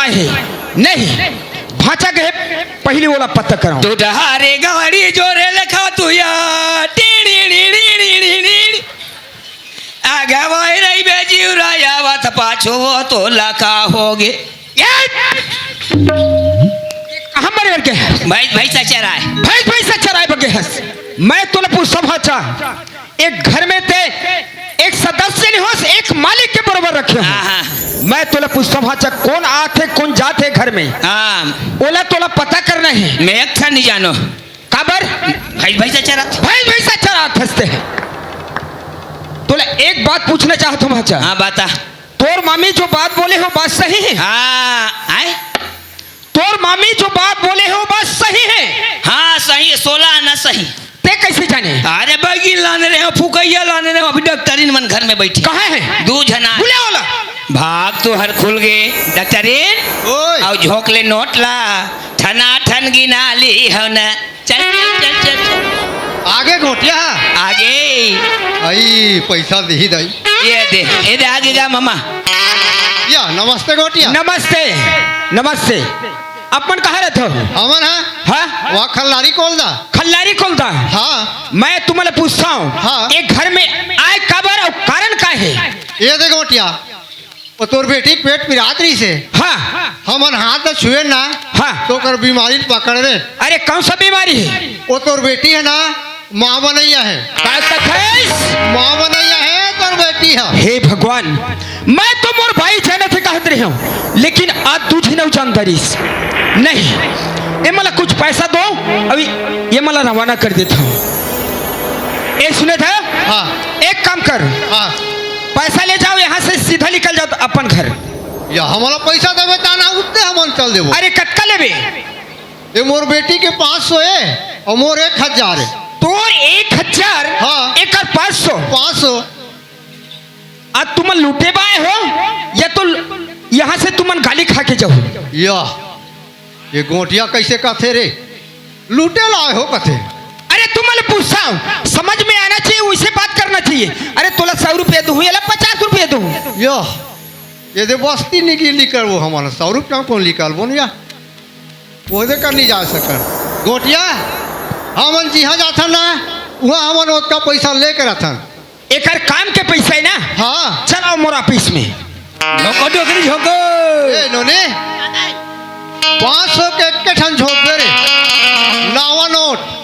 G: काय है नहीं भाचा के पहली वाला पता कराऊं
A: तू डहारे गाड़ी जोरे लखा तू या टी आगे वही रही बेजी उराया वत पाछो वो तो लखा होगे
G: कहाँ मर करके है
A: भाई भाई सचा रहा है
G: भाई से चराए बगे हस मैं तुला पूछता भाचा एक घर में थे एक सदस्य नहीं हो एक मालिक के बराबर रखे
A: हाँ हाँ
G: मैं तुला पूछता भाचा कौन आते कौन जाते घर में
A: हाँ
G: ओला तोला पता करना है
A: मैं एक था नहीं जानो
G: काबर
A: भाई भाई सचा रहा
G: भाई से चरा फंसते हैं तोला एक बात पूछना चाहता हूँ भाचा
A: हाँ बता
G: तोर मामी जो बात बोले हो बात सही है
A: हाँ आए
G: तोर मामी जो बात बोले हो बात सही है
A: हाँ सही है 16 आना सही
G: ते कैसे जाने
A: अरे बैगिन लाने रहे हो फुकैया लाने रहे हो अभी डॉक्टरीन मन घर में बैठी
G: कहाँ है
A: दू जना
G: बुले वाला
A: भाग तो हर खुल गए डॉक्टरीन
F: ओए
A: और झोंकले नोट ला ठना ठन गिना ली हो न चल चल चल चल
F: आगे घोटिया
A: आगे
F: आई पैसा दी दई
A: ये दे आगे जा मामा
F: या नमस्ते घोटिया
G: नमस्ते नमस्ते अपन कहाँ रहते हो
F: हमन है
G: हाँ
F: वहाँ खल्लारी कोल दा
G: खल्लारी खोलता
F: हाँ
G: मैं तुम्हारे पूछता हूँ
F: हाँ।
G: एक घर में आए कबर और कारण का है
F: ये दे घोटिया वो तोर बेटी पेट पिरातरी से
G: हाँ
F: हमन हाथ न छुए ना
G: हाँ
F: तो कर बीमारी पकड़ दे
G: अरे कौन सा बीमारी है
F: वो तोर बेटी है ना माँ बनैया है
G: काय तखैस?
F: माँ बनैया है तोर बेटी है
G: हे भगवान मैं तो मोर भाई जाने थे कहते रहे हूँ लेकिन आज तुझे नहीं जानदारीस नहीं ये मला कुछ पैसा दो अभी ये मला रवाना कर देता हूँ ये सुने थे
F: हाँ
G: एक काम कर
F: हाँ
G: पैसा ले जाओ यहाँ से सीधा निकल जाओ अपन घर
F: या हमारा पैसा देवे ताना उतने हमन चल देबो
G: अरे कटका लेबे
F: ये मोर बेटी के 500 है और मोर 1000 है
G: तोर 1000
F: हाँ।
G: एक 500
F: 500
G: आज तुम लूटे बाए हो या तो यहाँ से तुम गाली खा के जाओ
F: या ये गोटिया कैसे कथे रे लूटे लाए हो कथे
G: अरे तुम्हारे पूछता हूँ समझ में आना चाहिए वैसे बात करना चाहिए अरे तोला 100 रुपये दूँ या 50 रुपये दूँ
F: या ये दे बस्ती निकली कर वो हमारा 100 रुपया कौन निकाल बोन या वो दे कर नहीं जा सकर गोटिया हमन जिहाँ जाथन ना वहाँ हमन उसका पैसा लेकर अथन
G: एक काम के पैसा है ना
F: हाँ
G: चलाओ मोर ऑफिस में
A: झोंको डोकरी झोंको
F: ए नोने 500 के एक ठन झोंक दे रे नावा नोट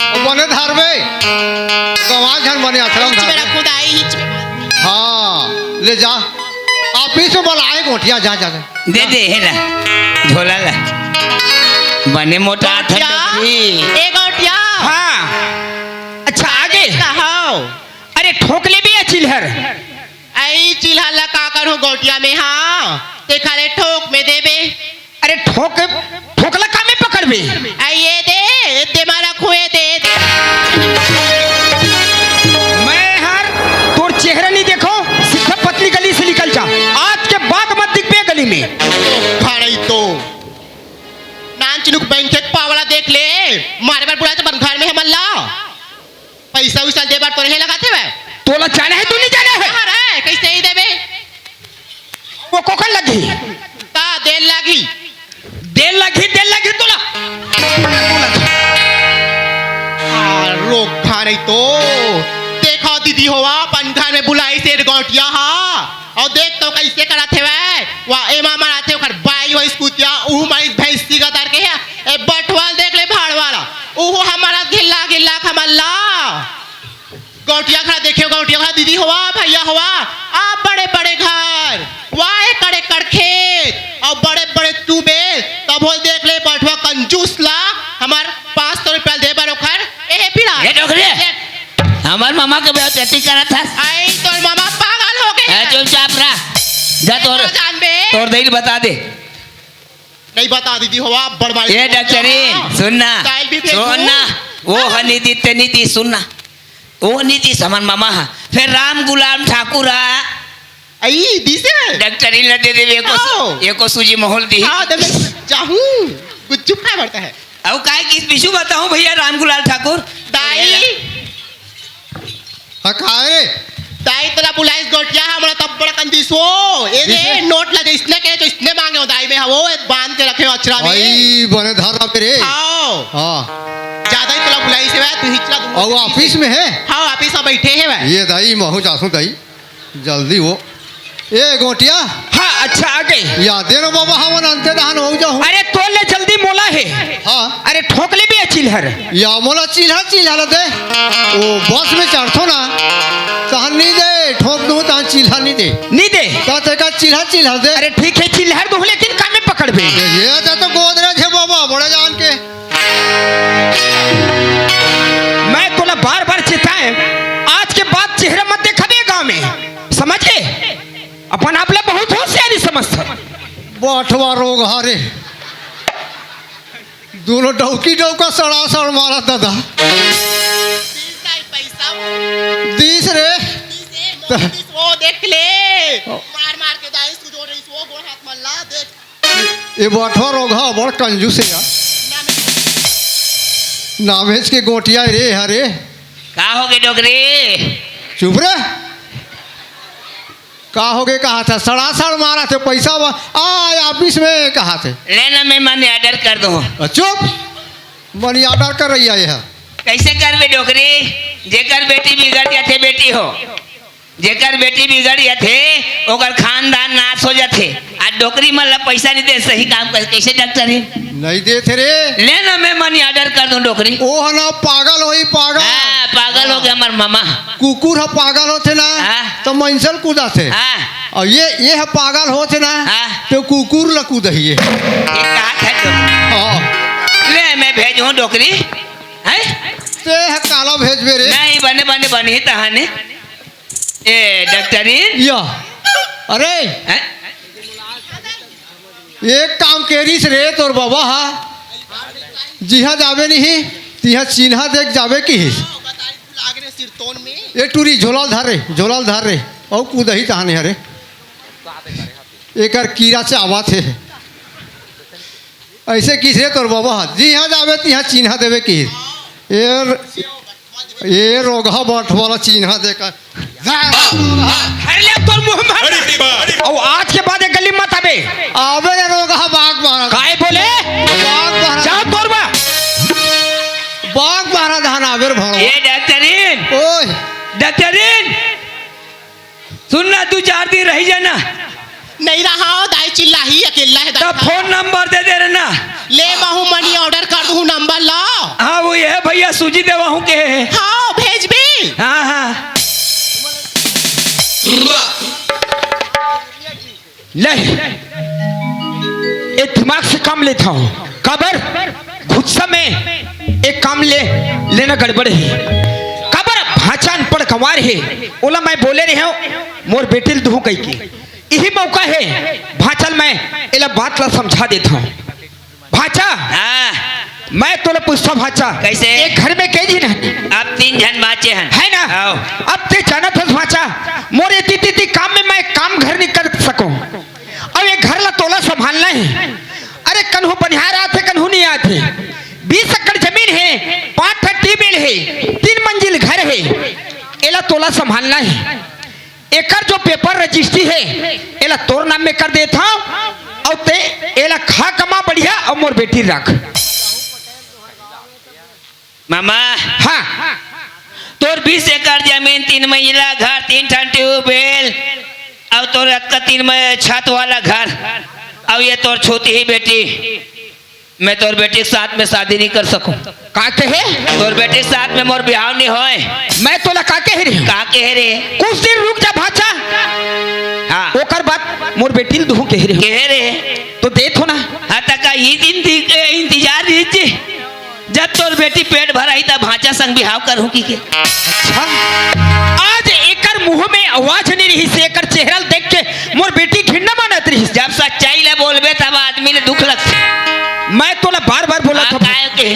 F: और बने धारबे गवा झन बने आश्रम धारबे हाँ ले जा ऑफिस में बुलाए गोटिया जा जा
A: दे दे है ना झोला ला बने मोटा था
E: ए गौटिया
G: हाँ अच्छा आगे
E: कहो
G: अरे ठोक ले भी है चिल्हर
E: आई चिल्हा ला का करूं गौटिया में हाँ ते खाले ठोक में देबे
G: अरे ठोकला का में पकड़ भी
E: आई ये दे मारा खोए दे
G: मैं हर तोर चेहरा नहीं देखो सीधा पतली गली से निकल जा आज के बाद मत दिख पे गली में
E: खड़ई तो नानचनुक बैंक के पावड़ा देख ले मारे बार बुला तो बन घर में है मल्ला पैसा उसा दे बार तो रहे लगाते वे
G: तोला जाना है तू नहीं जाना है
E: कहां रे कैसे ही देबे
G: वो कोकन लगी
E: ता देर लगी
G: तोला
E: रोक भाई तो देखो दीदी होवा अपन घर में बुलाई से गौटिया हाँ और देख तो कैसे कराते वे वाह ए मामा आते ओकर बाई हो स्कूटिया ऊ माई भैंसी का तार के है ए बटवाल देख ले भाड़ वाला ऊ हमारा गिल्ला खमल्ला गौटिया खड़ा देखियो गौटिया खड़ा दीदी होवा भैया होवा आप बड़े बड़े घर वाह कड़े कड़ खेत और बड़े बड़े टूबे तब हो देख ले बटवा कंजूस ला हमार 500 रुपया दे बार ओखर ए पिला
A: ये डोकरी हमार मामा के ब्याह तेती करा था
E: आई तोर मामा पागल हो गए
A: ए चुपचाप रह जा
E: जान बे
A: तोर दही बता दे
E: नहीं बता दीदी होवा बड़बाई
A: ये डॉक्टरीन सुनना
E: स्टाइल भी फेंकू।
A: सुनना वो हनीति तेनीति सुनना वो नीति समान मामा है फिर राम गुलाम ठाकुर है
E: आई दिसे
A: डॉक्टरीन ने दे दे
E: आओ।
A: एको सूजी माहौल दी
E: हां दे चाहूं कुछ चुप काय बढ़ता है
A: अब काय किस विशु बताऊं भैया राम गुलाल ठाकुर
E: दाई
F: हाँ खाए
E: दाई तेरा बुलाइस गोटिया हमरा तब बड़ा कंदीसो ए दे नोट लगे इसने के तो इसने मांगे हो दाई में वो
C: हिचरा में
F: आई बने धारा पे रे
C: हाँ
F: हाँ
C: ज्यादा ही तला बुलाई से भाई तू हिचरा दूँ
F: और ऑफिस में है
C: हाँ ऑफिस में बैठे हैं भाई
F: ये दाई महू चासू दाई जल्दी हो ए गोटिया
G: हाँ अच्छा आ गई।
F: या दे नो बाबा हमन अंते दहन हो जाओ
G: अरे तोल ले जल्दी मोला है।
F: हाँ
G: अरे ठोकले भी अच्छी लहर।
F: या मोला चिल्हा दे ओ बस में चढ़तो ना तहन नहीं दे ठोक दूँ तहन चिल्हा नहीं दे
G: नहीं दे।
F: तो का चिल्हा दे
G: अरे ठीक है चिल्हर दो लेकिन काम में पकड़ बे।
F: ये तो गोदरेज है बाबा बड़े जान के
G: मैं तोला बार बार चेताए आज के बाद चेहरा मत देखबे गांव में समझे। अपन आपला बहुत होशियारी समझता।
F: बठवा रोग हारे दोनों डौकी डौका सड़ा मारा दादा दिस रे
C: वो देख ले मार के दाई तू जो रही वो गोड़ हाथ मल्ला देख
F: ये बठवा रोग हा बड़ कंजूस है यार नामेज के गोटिया रे हरे
A: का हो गए डोगरे?
F: चुप रे का हो गए कहा था सड़ा मारा थे पैसा ऑफिस में कहा थे
A: लेना मैं मनी ऑर्डर कर दूँ।
F: चुप मनी ऑर्डर कर रही है यह
A: कैसे करबे डोगरे? जेकर बेटी बिगड़ जाते बेटी हो जेकर बेटी बिगड़ जाते ओकर खानदान नाश हो जाते आ डोकरी मतलब पैसा नहीं दे सही काम कर कैसे डॉक्टर है
F: नहीं दे थे रे
A: लेना मैं मनी ऑर्डर कर दूं डोकरी।
F: ओ है ना पागल होई पागल
A: हाँ पागल हो गया हमार मामा।
F: कुकुर है पागल होते ना
A: हाँ।
F: तो मंसल कूदा थे
A: हाँ
F: और ये है पागल होते ना
A: हाँ।
F: तो कुकुर ल कूदहिए
A: ये कहा था डोकरी।
F: हाँ
A: ले मैं भेजूं डोकरी है
F: ते है काला भेजबे रे
A: नहीं बने बने बनी तहाने ए डॉक्टरी
F: या अरे
A: हैं?
F: एक काम केरिस रे तोर बाबा हा जिहा जावे नहीं तिहा चिन्हा देख जावे की
C: लाग रे सिरतोन में
F: ये टूरी झोलाल धार रे और कूदही तहाने हरे एकर कीड़ा से आवाज है ऐसे किस रे तोर बाबा हा जिहा जावे तिहा चिन्हा देवे की ये रोगा बट वाला चिन्हा देकर
G: हर ले तोर मुंह में और आज के बाद ये गली मत आबे।
F: आवे रे रोगा बाग मारा
G: काय बोले
F: बाग मारा
G: जा तोर बा
F: बाग मारा धान आवे रे भाड़ो
A: ये डॉक्टरीन
F: ओए
A: डॉक्टरीन सुनना तू 4 दिन रही जाना
C: नहीं रहा दाई चिल्ला ही अकेला है
A: तो फोन नंबर दे दे रहना
C: ले महू मनी ऑर्डर कर दूँ नंबर ला
A: हाँ वो ये भैया सूजी देवा हूँ के
C: हाँ भेज भी
A: हाँ हाँ
G: ले ये दिमाग से काम लेता हूँ कबर गुस्सा में एक काम लेना गड़बड़ है कबर भाचान पड़ कमार है ओला मैं बोले रहे हूँ मोर बेटिल दू कही की यही मौका है भाचल मैं एला बात ला समझा देता हूँ भाचा
A: हाँ
G: मैं तोला पूछता भाचा
A: कैसे?
G: एक घर में कै दिन
A: अब 3 जन बाचे हैं
G: है ना
A: आओ।
G: अब ते जाना था भाचा मोरे इतनी काम में मैं काम घर नहीं कर सकूं अब ये घर ला तोला संभालना है अरे कन्हू बनिहार आते कन्हू नहीं आते 20 एकड़ जमीन है 5 टीबिल है 3 मंजिल घर है एला तोला संभालना है एकर जो पेपर रजिस्ट्री है एला तोर नाम में कर देता हूं और ते एला खा कमा बढ़िया और मोर बेटी रख
A: मामा
G: हाँ
A: तोर 20 एकड़ जमीन 3 मंजिला घर 3 ठन ट्यूबवेल और तोर 3 छत वाला घर और ये तोर छोटी ही बेटी मैं तोर बेटी के साथ में शादी नहीं कर सकूं
G: का कहे
A: तोर बेटी के साथ में मोर बिहाव नहीं होए
G: मैं तोला का कह रही हूं
A: का कह रे
G: कुछ दिन रुक जा भाचा
A: हाँ
G: ओकर बात मोर बेटी ल दुहू कह रही हूं
A: कह रे
G: तो देत हो ना
A: हाँ तक ये दिन इंतजार दीजिए जब तोर बेटी पेट भराई तब भांचा संग बिहाव करूं की के
G: अच्छा आज एकर मुंह में आवाज नहीं रही से एकर चेहरा देख के मोर बेटी घिन्ना मानत रही
A: जब सच्चाई ले बोलबे तब आदमी ले दुख लगते
G: मैं तोला बार बार बोला था
A: काहे के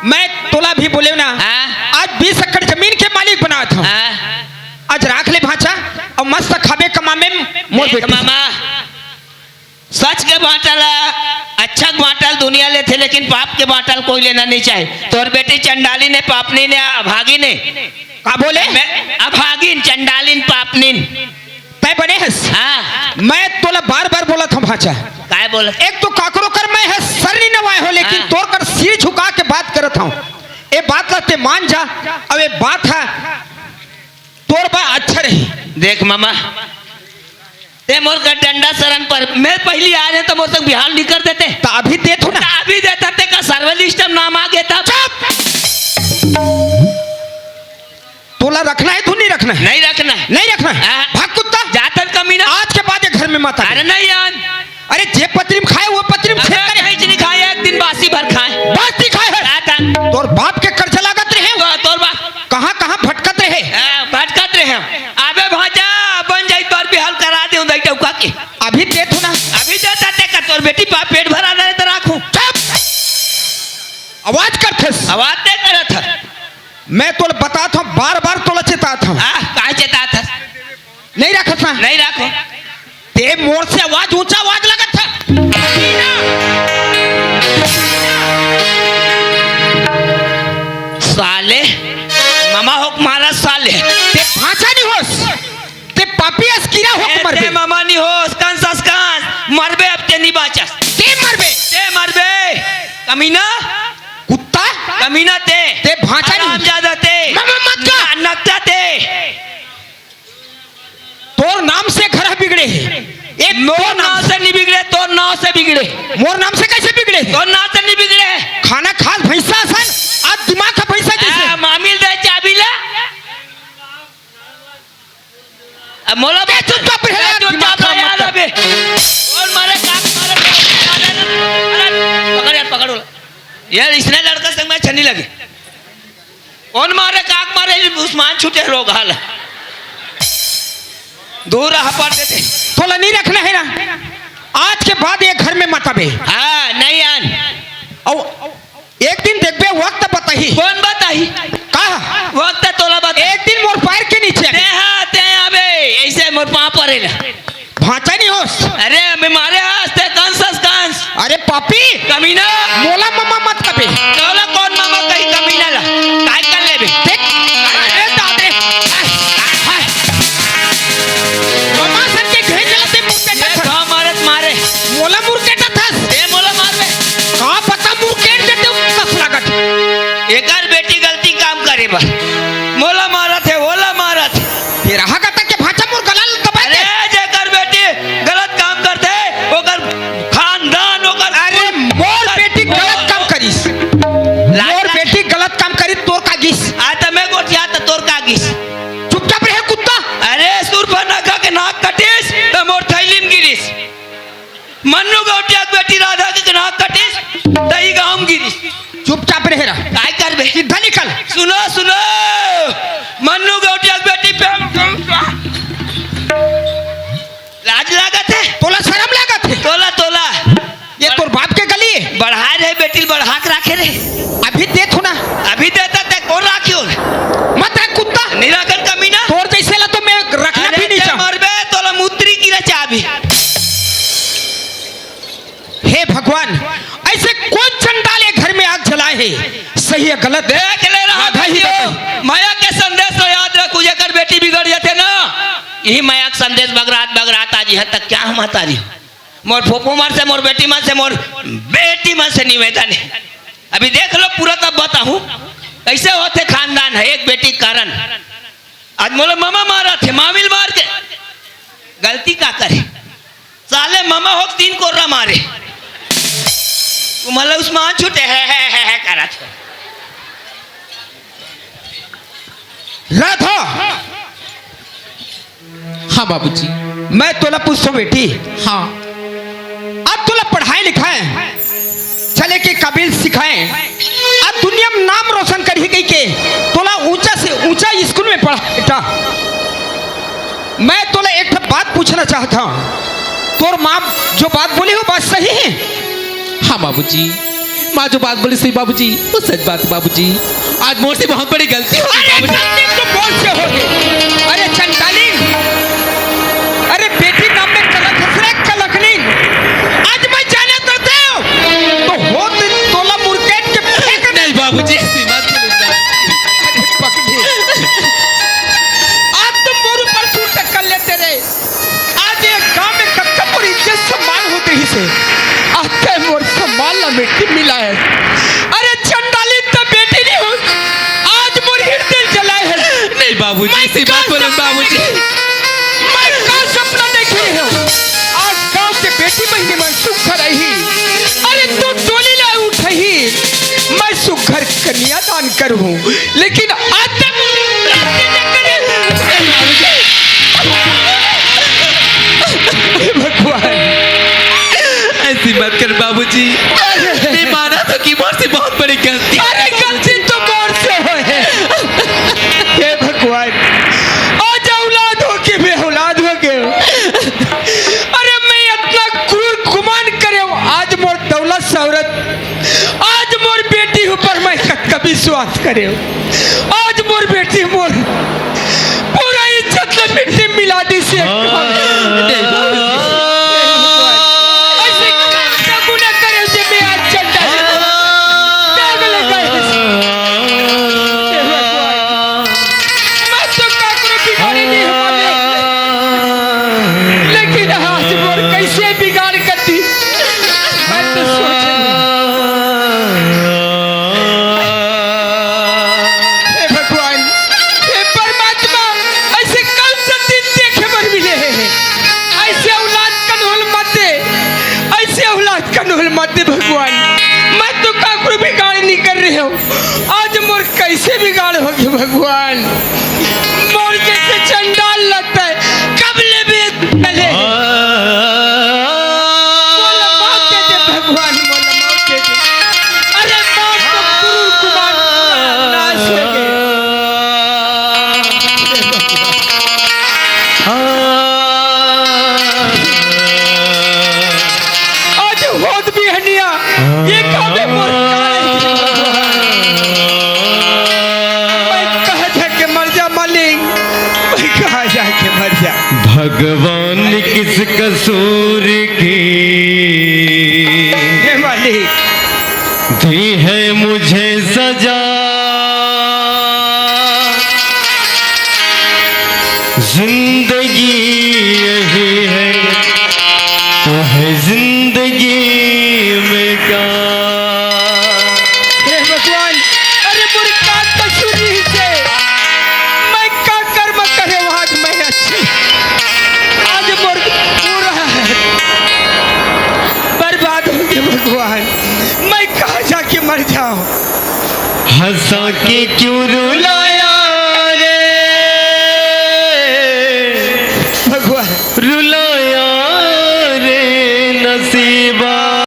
G: मैं तोला भी बोले ना
A: हाँ?
G: आज 20 एकड़ जमीन के मालिक बना था
A: हाँ?
G: आज राख ले भाचा और मस्त खाबे कमामे मोर
A: देख
G: बेटी
A: मामा सच के बांटल अच्छा के बांटल दुनिया ले थे लेकिन पाप के बांटल कोई लेना नहीं चाहे तोर बेटी चंडाली ने पापनी ने अभागी ने
G: का बोले
A: अभागिन चंडालिन पापनिन
G: तय बने हस
A: हाँ
G: मैं तोला बार बार बोला था भाचा
A: काय काय बोल
G: एक तो काकरो कर मैं है सर नहीं नवाए हो लेकिन
A: हाँ।
G: तोड़ कर सिर झुका के बात करत हूँ ए बात लगते मान जा अब ये बात है तोर बा अच्छा रही
A: देख मामा ते मोर का डंडा सरन पर मैं पहली आ रहे तो मोर तक बिहार नहीं कर देते
G: तो अभी दे थो ना
A: अभी देता ते का सर्वे लिस्ट में नाम आ गया था
G: तोला रखना है तू नहीं रखना है
A: नहीं रखना है।
G: नहीं रखना है
A: हाँ।
G: भाग कुत्ता
A: जातन कमी ना
G: आज के बाद ये घर में मत आ
A: अरे नहीं यार
G: अरे जे पत्रीम खाए वो पत्रीम
A: अरे
G: छेद करे
A: कहीं नहीं खाए एक दिन बासी भर खाए
G: बात नहीं खाए है
A: जातन
G: तोर बाप के कर्ज लागत रहे
A: तोर बाप
G: कहाँ कहाँ भटकत रहे
A: भटकत रहे हम आबे भाजा बन जाई तोर बिहार करा दे दई टौका के
G: अभी दे थो ना
A: अभी देता ते का तोर बेटी पा पेट भरा रहे तो राखूं
G: आवाज करथस
A: आवाज ते करत था
G: मैं तो बता था बार बार तोला चेतात हूँ
A: काहे चेता था
G: नहीं रखत ना
A: नहीं राखो
G: ते मोर से आवाज ऊंचा आवाज लगत था
A: साले मामा होक मारा साले
G: ते भाषा नहीं होस ते पापी अस्कीरा हो
A: ए,
G: मरबे
A: ते मामा नहीं हो स्कंस स्कंस मरबे अब ते नहीं बाचस
G: ते मरबे
A: ते मरबे कमीना
G: कुत्ता
A: कमीना ते
G: ते भाषा नहीं
A: हराम ज्यादा ते
G: मामा मत का
A: नकता ते
G: तोर नाम से घर बिगड़े है एक
A: मोर नाव से नहीं बिगड़े तो नाव से बिगड़े
G: मोर नाम से कैसे बिगड़े
A: तो नाव से नहीं बिगड़े
G: खाना खास भैंसा सन आज दिमाग का भैंसा जैसे
A: मामिल दे चाबी ला अब मोला
G: बे चुपचाप रहे यार, दिमाग खराब मत कर।
A: अबे और मारे काक मारे अरे पकड़ यार पकड़ बोला यार इसने लड़का संग में छन्नी लगे कौन मारे काक मारे उस्मान छूटे लोग हाल दूर रहा पड़ते थे
G: तोला नहीं रखना है ना आज के बाद ये घर में मत आबे
A: हाँ नहीं आन
G: और एक दिन देखबे वक्त बताही
A: कौन बताई
G: कहा
A: वक्त तोला बता
G: एक दिन मोर पैर के नीचे
A: ते हाँ ते अबे ऐसे मोर पाँव पड़ेगा
G: भाषा नहीं होस
A: अरे अबे मारे हंसते कंस
G: अरे पापी
A: कमीना
G: मोला मम्मा मत कबे
A: तोला कौन मामा कहीं कमीना ला काय कर लेबे
G: देख अरे दादे मम्मा सन के घेर जलते मुर्के
A: ये
G: टथस
A: कहाँ मारत मारे
G: मोला मुर्के टथस
A: ते मोला मारबे
G: कहाँ पता मुर्के देते कस लागत
A: एकर बेटी गलती काम करे बा मोला मारत है ओला मारत है।
G: फिर रहा कहता के भाषा मोर गलाल दबा
A: अरे
G: दे
A: जेकर बेटी गलत काम करते ओकर खानदान ओकर
G: अरे मोर बेटी गलत काम करिस मोर बेटी गलत काम करी तोर कागिस
A: आ तमे गोठिया त तोर कागिस
G: चुपचाप रहे कुत्ता
A: अरे सुरफा नाका के नाक कटिस त मोर थैलीम गिरिस मन्नू गोटिया के बेटी राधा के नाक कटिस त ई गांव गिरिस
G: चुपचाप रहे रहा
A: काय करबे
G: सीधा निकल
A: सुनो सुनो मन्नू गोटिया की बेटी पे लाज लागत है
G: तोला शर्म लागत है
A: तोला तोला
G: ये तोर बाप के गली है
A: बढ़ा रहे बेटी बढ़ा के रखे रे
G: अभी देख हो ना
A: अभी देता ते कौन राखियो
G: मत रख कुत्ता
A: निराकन कमीना
G: तोर जैसे ला तो मैं रखना भी नहीं
A: ते
G: चाहूँ
A: मरबे तोला मूत्री की रे चाबी
G: हे भगवान ऐसे कौन चंडाल ये घर में आग जलाए है सही है गलत
A: देख ले रहा
G: राधा ही
A: भाइयों
G: बताई।
A: माया के संदेश तो याद रखो जेकर बेटी बिगड़ जाते ना यही माया के संदेश बगरात आज यहाँ तक क्या हम आता रही मोर फोपो मार से मोर बेटी मार से मोर बेटी मार से निवेदन है अभी देख लो पूरा तब बताऊं कैसे होते खानदान है एक बेटी के कारण आज मोला मामा मारा थे मामिल मार के गलती का करे साले मामा हो 3 कोर्रा मारे मतलब उस्मान छूटे है करा था
G: राधा
E: हाँ बाबूजी
G: मैं तोला पूछता बेटी
E: हाँ
G: अब तोला पढ़ाए लिखाए चले के काबिल सिखाए अब दुनिया में नाम रोशन कर ही गई के तोला ऊंचा से ऊंचा स्कूल में पढ़ा बेटा मैं तोला एक बात पूछना चाहता हूँ तोर माँ जो बात बोली वो बात सही है
E: हाँ बाबूजी माँ जो बात बोली सही बाबूजी वो सच बात है बाबूजी आज मोर से बहुत बड़ी गलती हो गई
G: अरे
E: बाबूजी।
G: गलती तो बोल से हो गई अरे चंडालीन अरे बेटी नाम में कलक हसरे कलकनीन आज मैं जाने करते हो तो हो तोला मुर्केट के फेंक
E: नहीं बाबूजी ऐसी बात नहीं है।
G: अरे पकड़ी आज तुम मोरू पर सूट कर लेते रहे आज ये गांव में कच्चा और इज्जत सम्मान होते ही से
E: बाबूजी से मत बोलो बाबूजी।
G: मैं का सपना देखे हो आज गांव के बेटी बहनी मन सुखर रही अरे तू टोली ला उठही मैं सुखर कन्या दान करूं लेकिन आज तक हे भगवान
E: ऐसी मत कर बाबूजी। मैं माना तो कि मोर से बहुत बड़ी गलती।
G: अरे गलती तो मोर से है हे भगवान आज औलाद हो के मैं औलाद हो गए अरे मैं इतना क्रूर गुमान करे आज मोर दौलत शौहरत आज मोर बेटी ऊपर मैं कभी विश्वास करे आज मोर बेटी मोर पूरा इज्जत ले मिट्टी मिला दी से ऐसे क्या गुनाह करे जे मैं आज चंदा पागल गए हे भगवान मैं तो काकरो बिगाड़ी नहीं हमारे लेकिन आज मोर कैसे बिगाड़ करती मैं तो सोच हे भगवान हे परमात्मा ऐसे कौन सा दिन देखे मन मिले हैं ऐसे औलाद कन्होल मत दे ऐसे औलाद कन्होल मत दे भगवान मैं तो काकरो बिगाड़ नहीं कर रही हूँ आज मोर कैसे बिगाड़ होगी भगवान मोर जैसे चंडाल लगता है कब ले भी पहले मोला मौत दे दे भगवान मोला मौत दे दे अरे मौत तो क्रूर कुमार नाश हो गए आज होत भी हनिया ये काबे मोर मैं कहा जाके मर जा मालिक मैं कहा जाके मर जा
F: भगवान किस कसूर की
G: हे मालिक
F: दी है मुझे सजा जिंदगी यही है तो है जिंदगी में क्या
G: हे भगवान अरे मोर का कसूरी से मैं का कर्म करे आज मैं अच्छे आज मोर पूरा बर्बाद हो गया भगवान मैं कहाँ जाके मर जाऊं
F: हंसा के क्यों रुलाया रे
G: भगवान
F: रुला